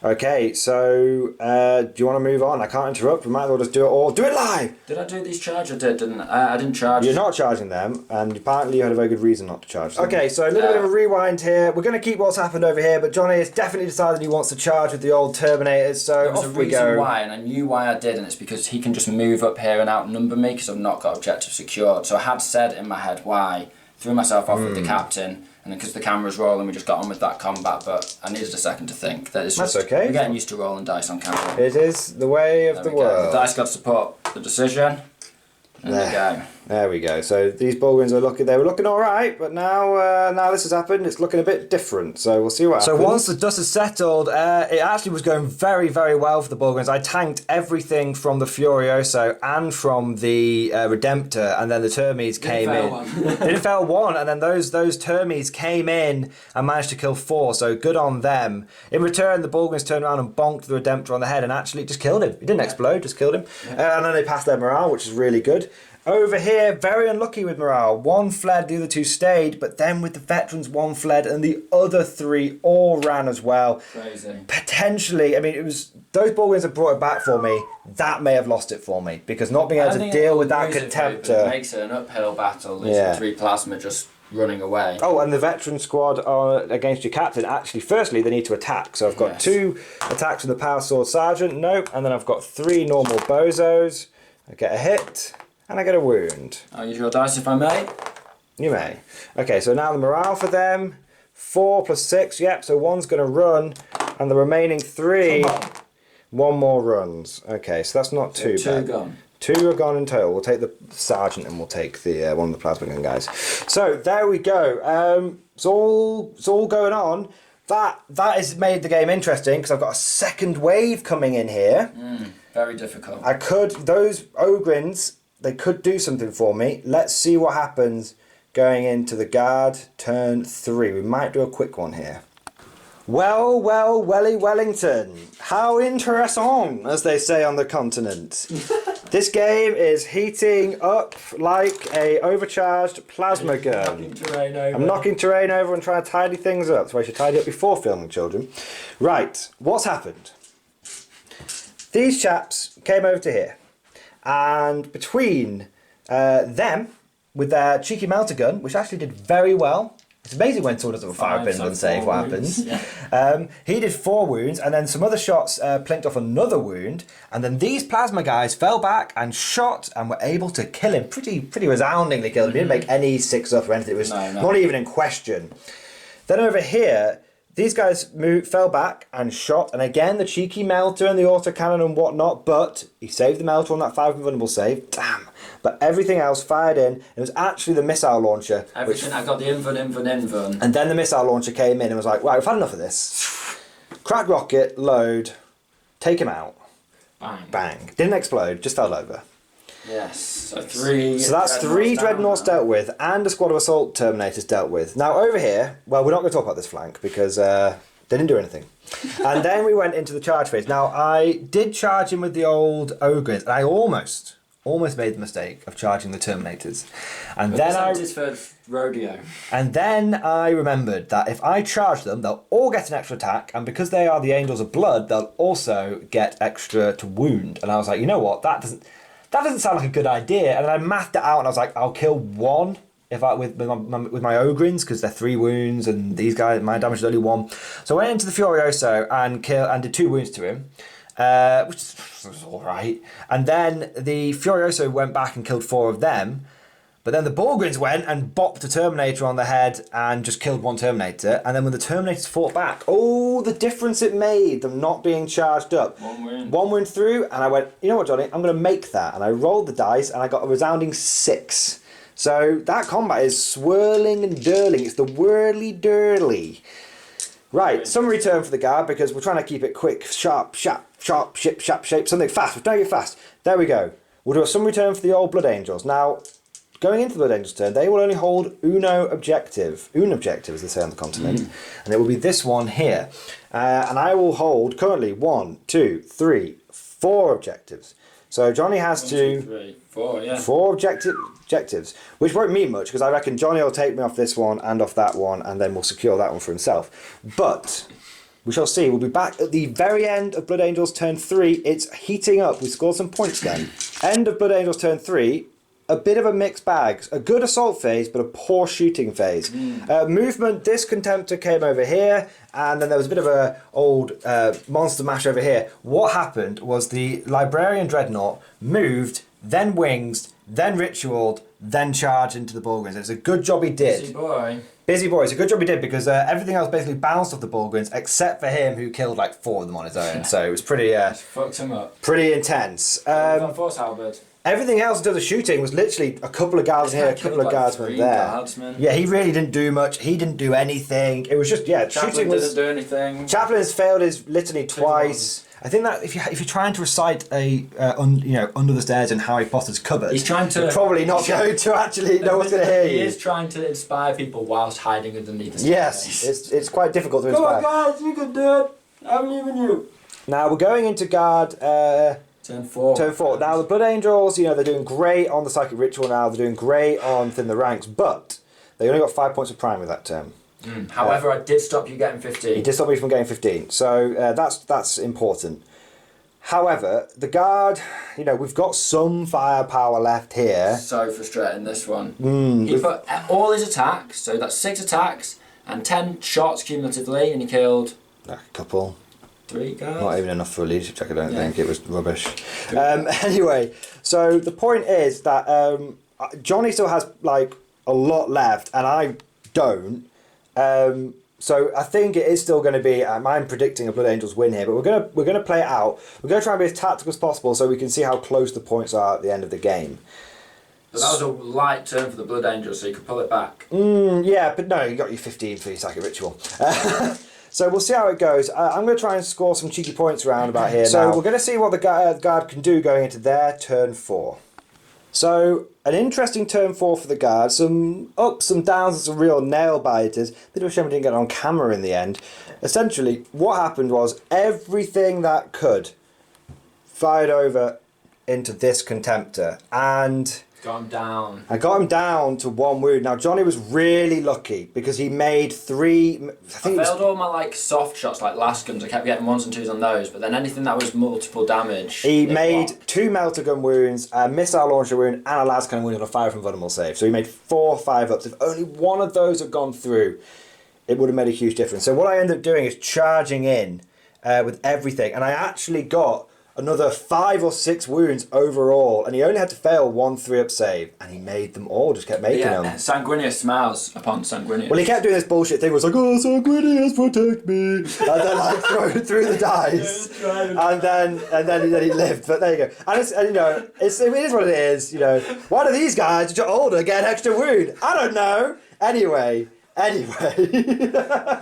Okay, so do you want to move on? I can't interrupt. We might as well just do it all. Do it live! Did I do these charge? I did, didn't I? I didn't charge. You're not charging them, and apparently you had a very good reason not to charge them. Okay, so a little bit of a rewind here. We're going to keep what's happened over here, but Johnny has definitely decided he wants to charge with the old Terminators, so off we go. There was a reason why, and I knew why I did, and it's because he can just move up here and outnumber me because I've not got objective secured. So I had said in my head why, threw myself off with the captain, and then because the camera's rolling, we just got on with that combat. But I needed a second to think. That is just, That's okay. We're getting used to rolling dice on camera. It is the way of the world. The dice got to support the decision. And there we go. There we go. So these Bullwins are looking. They were looking all right, but now this has happened. It's looking a bit different. So we'll see what happens. So once the dust has settled, it actually was going very, very well for the Bullwins. I tanked everything from the Furioso and from the Redemptor, and then the Termes came in. Didn't fail one, and then those Termes came in and managed to kill 4. So good on them. In return, the Bullwins turned around and bonked the Redemptor on the head and actually just killed him. He didn't explode, just killed him. And then they passed their morale, which is really good. Over here, very unlucky with morale. 1 fled, the other 2 stayed, but then with the veterans, 1 fled, and the other 3 all ran as well. Crazy. Potentially, I mean, it was those Bullwins that brought it back for me. That may have lost it for me because not being able to deal with that Contemptor. It makes it an uphill battle. There's 3 plasma just running away. Oh, and the veteran squad are against your captain. Actually, firstly, they need to attack. So I've got 2 attacks from the Power Sword Sergeant. Nope. And then I've got 3 normal bozos. I get a hit. And I get a wound. I'll use your dice if I may. You may. Okay, so now the morale for them. 4 plus 6, yep, so 1's going to run. And the remaining 3, 1 more runs. Okay, so that's not too bad. 2 gone. 2 are gone in total. We'll take the Sergeant and we'll take the one of the Plasma Gun guys. So there we go. It's all going on. That has made the game interesting because I've got a second wave coming in here. Very difficult. Those Ogrins, they could do something for me. Let's see what happens going into the guard turn 3. We might do a quick one here. Well, Wellington. How interesting, as they say on the continent. This game is heating up like a overcharged plasma gun. I'm knocking terrain over and trying to tidy things up. So I should tidy up before filming, children. Right, what's happened? These chaps came over to here. And between them, with their cheeky melter gun, which actually did very well. It's amazing when someone does have a fire pin and save what happens. Yeah. He did 4 wounds, and then some other shots plinked off another wound. And then these plasma guys fell back and shot and were able to kill him. Pretty resoundingly killed him. He didn't make any 6 up or anything. It was not even in question. Then over here, these guys fell back and shot, and again the cheeky melter and the autocannon and whatnot, but he saved the melter on that 5 invulnerable save. Damn. But everything else fired in. It was actually the missile launcher. Everything. I got the invuln. And then the missile launcher came in and was like, right, we've had enough of this. Crack rocket, load, take him out. Bang. Bang. Didn't explode, just fell over. Yes. So 3. So that's 3 Dreadnoughts dealt with, and a squad of Assault Terminators dealt with. Now over here, well, we're not going to talk about this flank because they didn't do anything. And then we went into the charge phase. Now I did charge him with the old Ogres, and I almost made the mistake of charging the Terminators. And then I remembered that if I charge them, they'll all get an extra attack, and because they are the Angels of Blood, they'll also get extra to wound. And I was like, you know what, that doesn't sound like a good idea. And then I mathed it out and I was like, I'll kill 1 if with my Ogrins, because they're 3 wounds, and these guys, my damage is only 1. So I went into the Furioso and did 2 wounds to him. Which was alright. And then the Furioso went back and killed 4 of them. But then the Bullwins went and bopped a Terminator on the head and just killed 1 Terminator. And then when the Terminators fought back, oh, the difference it made, them not being charged up. 1 win through, and I went, you know what, Johnny, I'm going to make that. And I rolled the dice and I got a resounding 6. So that combat is swirling and dirling. It's the whirly-dirly. Right, summary term for the guard, because we're trying to keep it quick, sharp, shape, something fast. We're trying to get fast. There we go. We'll do a summary term for the old Blood Angels. Now, going into the Blood Angels turn, they will only hold un objective, as they say on the continent, and it will be this one here. And I will hold currently 1, 2, 3, 4 objectives. So Johnny has 1, 2, 3, 4, yeah. 4 objectives, which won't mean much because I reckon Johnny will take me off this one and off that one, and then we'll secure that one for himself. But we shall see. We'll be back at the very end of Blood Angels turn 3. It's heating up. We scored some points then. End of Blood Angels turn 3. A bit of a mixed bag. A good assault phase, but a poor shooting phase. Movement, this Contemptor came over here, and then there was a bit of a old monster mash over here. What happened was the Librarian Dreadnought moved, then wings, then ritualed, then charge into the Bulgarians. It's a good job he did. Busy boy. Busy boy. It's a good job he did because everything else basically bounced off the Bulgarians except for him, who killed like 4 of them on his own. So it was pretty Fucked him up. pretty intense. Force halberd. Everything else in terms of shooting was literally a couple of guards here, a couple of guardsmen there. Guardsmen. Yeah, he really didn't do much. He didn't do anything. It was just shooting was. Didn't do anything. Chaplain has failed his litany twice. I think that if you're trying to recite a under the stairs in Harry Potter's cupboard, He's trying to. you're probably not going to actually know what's going to hear you. He is trying to inspire people whilst hiding underneath the Yes, it's quite difficult to inspire. Come on, guys, you can do it. I believe in you. Now we're going into guard. Turn 4. Turn 4. Now the Blood Angels, they're doing great on the Psychic Ritual now. They're doing great on Thin the Ranks, but they only got 5 points of primary that term. However, I did stop you getting 15. He did stop me from getting 15, so that's important. However, the guard, we've got some firepower left here. So frustrating, this one. He put all his attacks, so that's 6 attacks and 10 shots cumulatively, and he killed A couple. 3 guys. Not even enough for a leadership check, I don't think. It was rubbish. Anyway, so the point is that Jonnys still has like a lot left, and I don't. So I think it is still going to be. I'm predicting a Blood Angels win here, but we're gonna play it out. We're gonna try and be as tactical as possible, so we can see how close the points are at the end of the game. But that was a light turn for the Blood Angels, so you could pull it back. Yeah, but no, you got your 15 for your Psychic Ritual. So we'll see how it goes. I'm going to try and score some cheeky points around about here. So we're going to see what the guard can do going into their turn 4. So an interesting turn 4 for the guard. Some ups, some downs, and some real nail biters. Bit of a shame we didn't get it on camera in the end. Essentially, what happened was everything that could fired over into this Contemptor, and Got him down. I got him down to 1 wound. Now Johnny was really lucky because he made 3. I failed all my soft shots, like last guns. I kept getting 1s and 2s on those, but then anything that was multiple damage. He made 2 melter gun wounds, a missile launcher wound, and a las cannon wound on a fire from vulnerable save. So he made 4 5-ups. If only one of those had gone through, it would have made a huge difference. So what I ended up doing is charging in with everything, and I actually got another 5 or 6 wounds overall, and he only had to fail 1 3-up save, and he made them all, just kept making them. Sanguinius smiles upon Sanguinius. Well, he kept doing this bullshit thing, was like, oh, Sanguinius, protect me, and then throwing through the dice, and then he lived, but there you go. And it is what it is, why do these guys, which are older, get an extra wound? I don't know. Anyway. They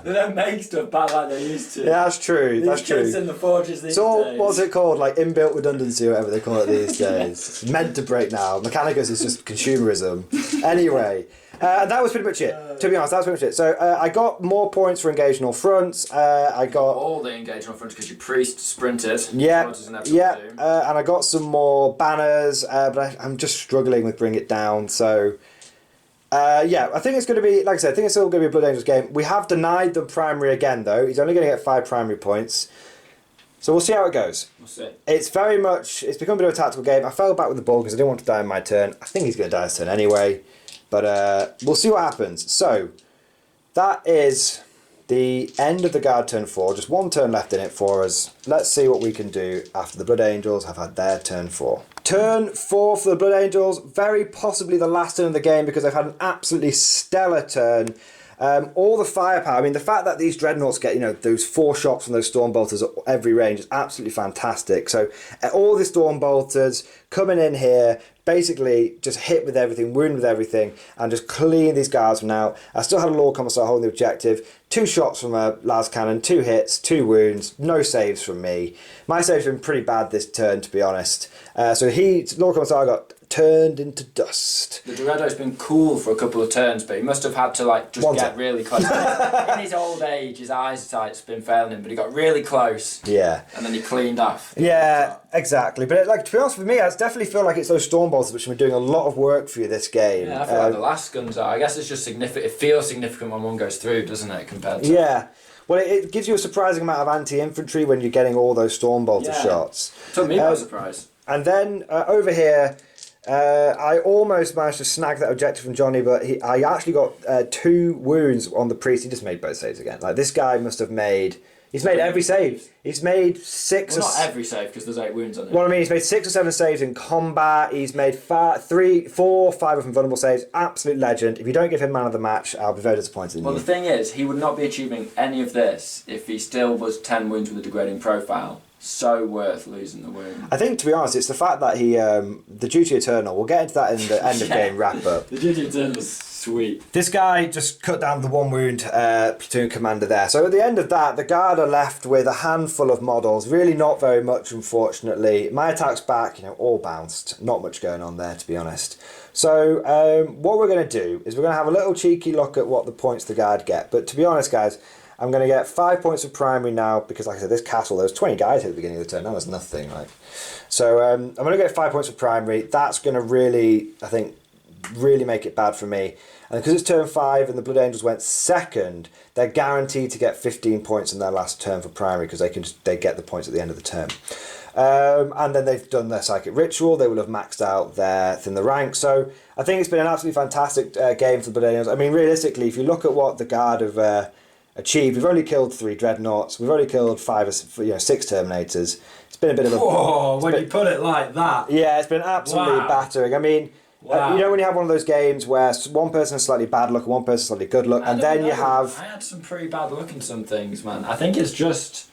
don't make stuff back like they used to. Yeah, that's true. These kids in the forges these so days. What's it called? Like inbuilt redundancy or whatever they call it these days. It's meant to break now. Mechanicus is just consumerism. Anyway, that was pretty much it. To be honest, that was pretty much it. So I got more points for engaging all fronts. I got all the engaging all fronts because your priest sprinted. Yeah, and I got some more banners, but I'm just struggling with bring it down. So. I think it's going to be, like I said, I think it's still going to be a Blood Angels game. We have denied them primary again, though. He's only going to get 5 primary points. So we'll see how it goes. We'll see. It's become a bit of a tactical game. I fell back with the ball because I didn't want to die in my turn. I think he's going to die his turn anyway. But we'll see what happens. So, that is the end of the guard turn 4. Just 1 turn left in it for us. Let's see what we can do after the Blood Angels have had their turn 4. Turn 4 for the Blood Angels, very possibly the last turn of the game because they've had an absolutely stellar turn. All the firepower, the fact that these Dreadnoughts get, those 4 shots from those Stormbolters at every range is absolutely fantastic. So all the Stormbolters coming in here, basically just hit with everything, wound with everything, and just clean these guardsmen out. I still had a Lord Commissar holding the objective. 2 shots from a las cannon, 2 hits, 2 wounds, no saves from me. My saves have been pretty bad this turn, to be honest. So Lord Commissar got turned into dust. The Doredo's been cool for a couple of turns, but he must have had to get really close. In his old age, his eyesight's been failing him, but he got really close. Yeah. And then he cleaned off. Yeah, exactly. But to be honest with me, I definitely feel like it's those Stormbolters which have been doing a lot of work for you this game. Yeah, I feel like the last guns are. I guess it's just significant. It feels significant when one goes through, doesn't it, compared to... Yeah. Well, it gives you a surprising amount of anti-infantry when you're getting all those Stormbolter shots. Took me by surprise. And then over here, I almost managed to snag that objective from Johnny, but I actually got 2 wounds on the priest. He just made both saves again. Like, this guy must have made He's made every save. He's made 6 Well, not every save, because there's 8 wounds on him. Well, I mean, he's made 6 or 7 saves in combat. He's made 3, 4, 5 of them vulnerable saves. Absolute legend. If you don't give him man of the match, I'll be very disappointed in Well, you. the thing is, he would not be achieving any of this if he still was 10 wounds with a degrading profile. So worth losing the wound. I think, to be honest, it's the fact that he, the Duty Eternal, we'll get into that in the end of game wrap up. The Duty Eternal's sweet. This guy just cut down the 1 wound platoon commander there. So at the end of that, the guard are left with a handful of models. Really not very much, unfortunately. My attack's back, all bounced. Not much going on there, to be honest. So what we're going to do is we're going to have a little cheeky look at what the points the guard get. But to be honest, guys, I'm going to get 5 points of primary now because, like I said, this castle, there was 20 guys at the beginning of the turn. That was nothing. So I'm going to get 5 points of primary. That's going to really, I think, really make it bad for me. And because it's turn 5 and the Blood Angels went second, they're guaranteed to get 15 points in their last turn for primary because they get the points at the end of the turn. And then they've done their Psychic Ritual. They will have maxed out their Thin the Rank. So I think it's been an absolutely fantastic game for the Blood Angels. I mean, realistically, if you look at what the Guard have achieved, we've only killed 3 Dreadnoughts. We've only killed 6 Terminators. It's been a bit of a... Whoa, when you put it like that. Yeah, it's been absolutely battering. I mean... Wow. When you have one of those games where one person has slightly bad luck and one person has slightly good luck, and then you have... I had some pretty bad luck in some things, man. I think it's just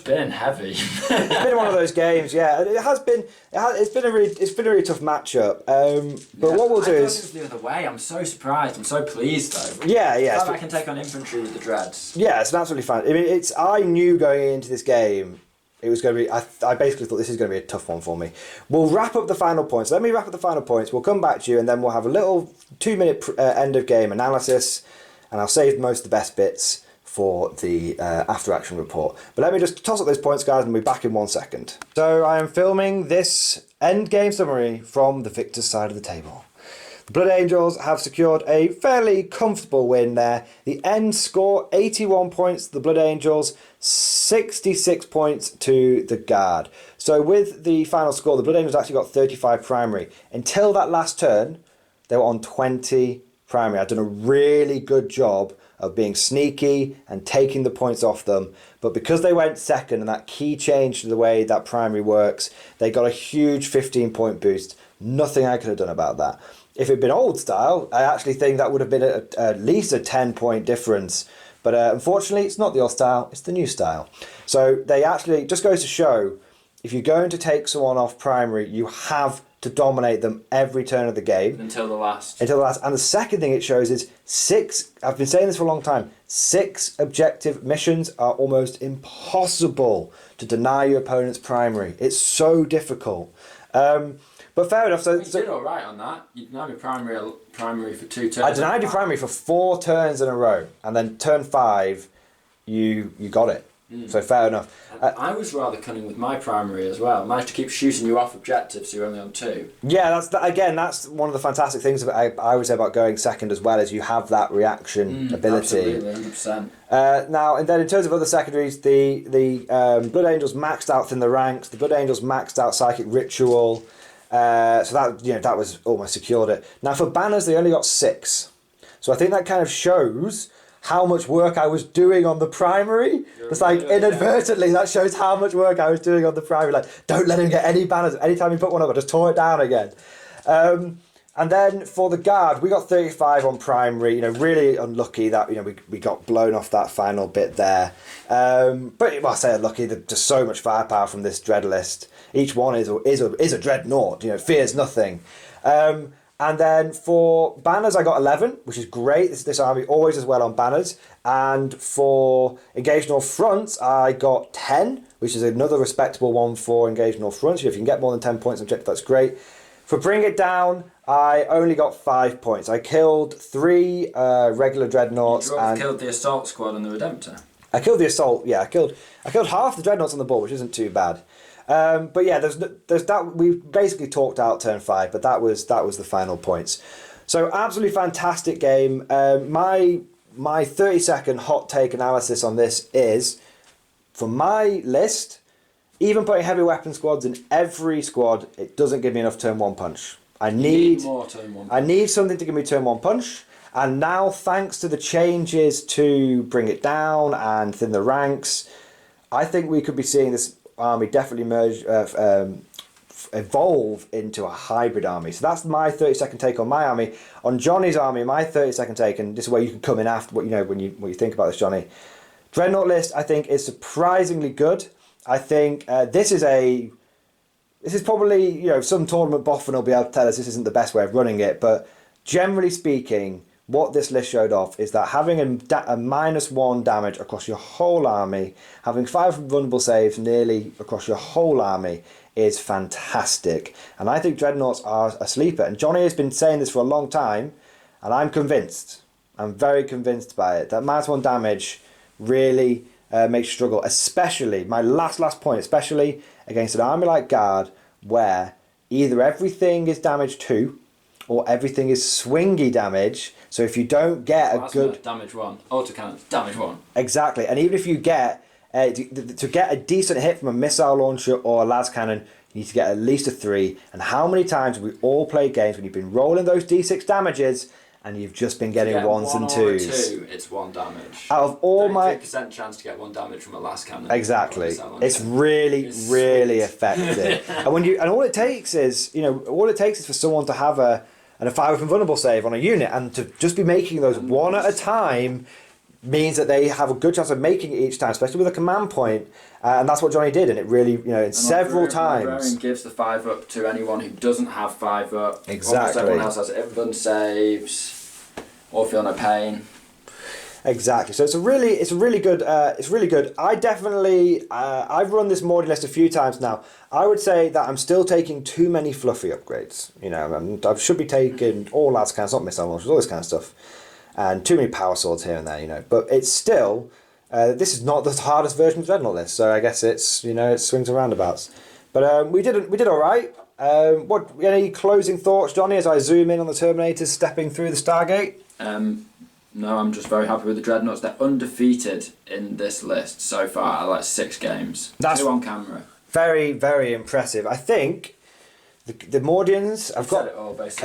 been heavy. It's been one of those games, yeah. It's been a really tough matchup. But what we'll do is... it was the other way. I'm so surprised. I'm so pleased, though. Yeah. I can take on infantry with the dreads. Yeah, it's absolutely fine. I mean, I knew going into this game it was going to be... I basically thought this is going to be a tough one for me. We'll wrap up the final points. Let me wrap up the final points. We'll come back to you and then we'll have a little 2-minute end of game analysis, and I'll save most of the best bits for the after action report. But let me just toss up those points, guys, and we'll be back in 1 second. So I am filming this end game summary from the victor's side of the table. The Blood Angels have secured a fairly comfortable win there. The end score, 81 points to the Blood Angels, 66 points to the Guard. So with the final score, the Blood Angels actually got 35 primary. Until that last turn, they were on 20 primary. I've done a really good job of being sneaky and taking the points off them. But because they went second and that key change to the way that primary works, they got a huge 15-point boost. Nothing I could have done about that. If it had been old style, I actually think that would have been at least a 10-point difference. But unfortunately, it's not the old style, it's the new style. So they actually, just goes to show, if you're going to take someone off primary, you have to dominate them every turn of the game. Until the last. And the second thing it shows is 6, I've been saying this for a long time, 6 objective missions are almost impossible to deny your opponent's primary. It's so difficult. But fair enough. You did all right on that. You denied me primary for 2 turns. I denied you primary for 4 turns in a row, and then turn 5, you got it. So fair enough. I was rather cunning with my primary as well. Managed to keep shooting you off objectives, so you're only on 2. Yeah, that's one of the fantastic things I would say about going second as well, is you have that reaction ability. Absolutely, 100%. Now, and then in terms of other secondaries, the Blood Angels maxed out Thin the Ranks. The Blood Angels maxed out Psychic Ritual. So that was almost secured it. Now for banners, they only got 6. So I think that kind of shows how much work I was doing on the primary. It's like inadvertently, that shows how much work I was doing on the primary. Like, don't let him get any banners. Anytime you put one up, I just tore it down again. And then for the Guard, we got 35 on primary. Really unlucky that we got blown off that final bit there. But I say unlucky. There's just so much firepower from this dread list. Each one is a dreadnought. Fears nothing. And then for banners, I got 11, which is great. This army always does well on banners. And for Engage North Fronts, I got 10, which is another respectable one for Engage North Fronts. If you can get more than 10 points objective, that's great. For Bring It Down, I only got 5 points. I killed 3 regular dreadnoughts. You killed the assault squad and the Redemptor. I killed the assault. Yeah, I killed half the dreadnoughts on the board, which isn't too bad. But yeah, there's that. We basically talked out turn 5, but that was the final points. So absolutely fantastic game. My 30-second hot take analysis on this is, for my list, even putting heavy weapon squads in every squad, it doesn't give me enough turn 1 punch. I need more turn 1 punch. I need something to give me turn 1 punch. And now, thanks to the changes to bring it down and thin the ranks, I think we could be seeing this army definitely evolve into a hybrid army. So that's my 30-second take on my army. On Johnny's army, my 30-second take, and this is where you can come in after what when you think about this, Johnny. Dreadnought list, I think, is surprisingly good. I think this is probably, some tournament boffin will be able to tell us this isn't the best way of running it, but generally speaking, what this list showed off is that having a -1 damage across your whole army, having 5 vulnerable saves nearly across your whole army is fantastic. And I think Dreadnoughts are a sleeper. And Johnny has been saying this for a long time, and I'm convinced. I'm very convinced by it. That -1 damage really makes you struggle, especially, my last point, especially against an army like Guard, where either everything is damage 2, or everything is swingy damage. So if you don't get a good damage 1, autocannon damage 1. Exactly, and even if you get to get a decent hit from a missile launcher or a las cannon, you need to get at least a 3. And how many times have we all played games when you've been rolling those d6 damages and you've just been getting 1s and 2s? It's 1 damage. Out of all my 30% chance to get 1 damage from a las cannon. Exactly, it's really effective. and all it takes is for someone to have a 5 invulnerable save on a unit, and to just be making those one at a time means that they have a good chance of making it each time, especially with a command point. And that's what Johnny did, and it really, several times. Mordian gives the 5 up to anyone who doesn't have 5 up. Exactly. Almost everyone else has invuln saves or feel no pain. Exactly. So it's really good. I definitely I've run this Mordian list a few times now. I would say that I'm still taking too many fluffy upgrades. I should be taking all that kind of, not missile launchers, all this kind of stuff, and too many power swords here and there. But it's still this is not the hardest version of the Dreadnought list. So I guess it's it swings and roundabouts. But we did all right. Any closing thoughts, Johnny, as I zoom in on the Terminators stepping through the Stargate? No, I'm just very happy with the Dreadnoughts. They're undefeated in this list so far, like 6 games. That's 2 on camera. Very, very impressive. I think the Mordians, I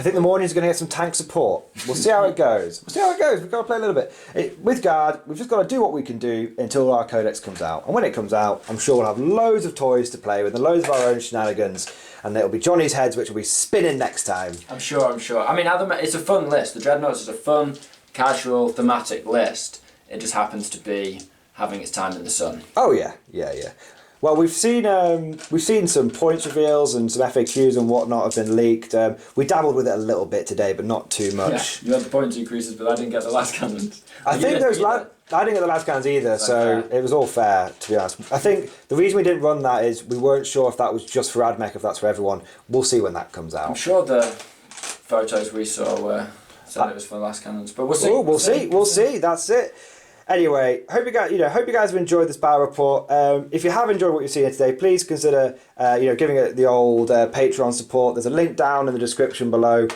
think the Mordians are going to get some tank support. We'll see how it goes. We've got to play a little bit. With Guard, we've just got to do what we can do until our Codex comes out. And when it comes out, I'm sure we'll have loads of toys to play with and loads of our own shenanigans. And it'll be Johnny's heads, which will be spinning next time. I'm sure. I mean, it's a fun list. The Dreadnoughts is a fun, casual, thematic list. It just happens to be having its time in the sun. Oh yeah. Well, we've seen some points reveals and some FAQs and whatnot have been leaked. We dabbled with it a little bit today, but not too much. Yeah, you had the points increases, but I didn't get the last cannons. I didn't get the last cannons either, so it was all fair, to be honest. I think the reason we didn't run that is we weren't sure if that was just for AdMech, if that's for everyone. We'll see when that comes out. I'm sure the photos we saw said it was for the last cannons, but we'll see. We'll see. That's it. Anyway, hope you guys have enjoyed this battle report. If you have enjoyed what you've seen here today, please consider giving it the old Patreon support. There's a link down in the description below.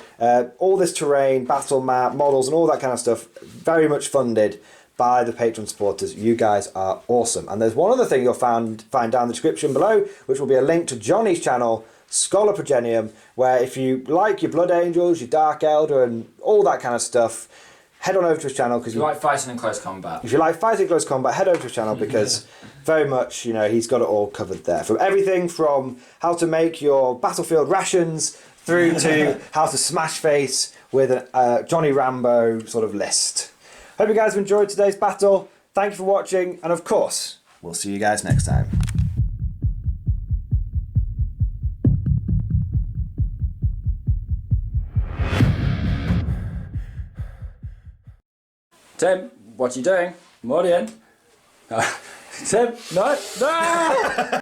All this terrain, battle map, models, and all that kind of stuff, very much funded by the Patreon supporters. You guys are awesome. And there's one other thing you'll find down in the description below, which will be a link to Jonnys Channel, Scholar Progenium, where if you like your Blood Angels, your Dark Elder, and all that kind of stuff, head on over to his channel. Because if you like fighting in close combat. If you like fighting in close combat, head over to his channel because very much, he's got it all covered there. From everything from how to make your battlefield rations through to how to smash face with a Johnny Rambo sort of list. Hope you guys have enjoyed today's battle. Thank you for watching, and of course, we'll see you guys next time. Tim, what are you doing? Mordian. Tim, no!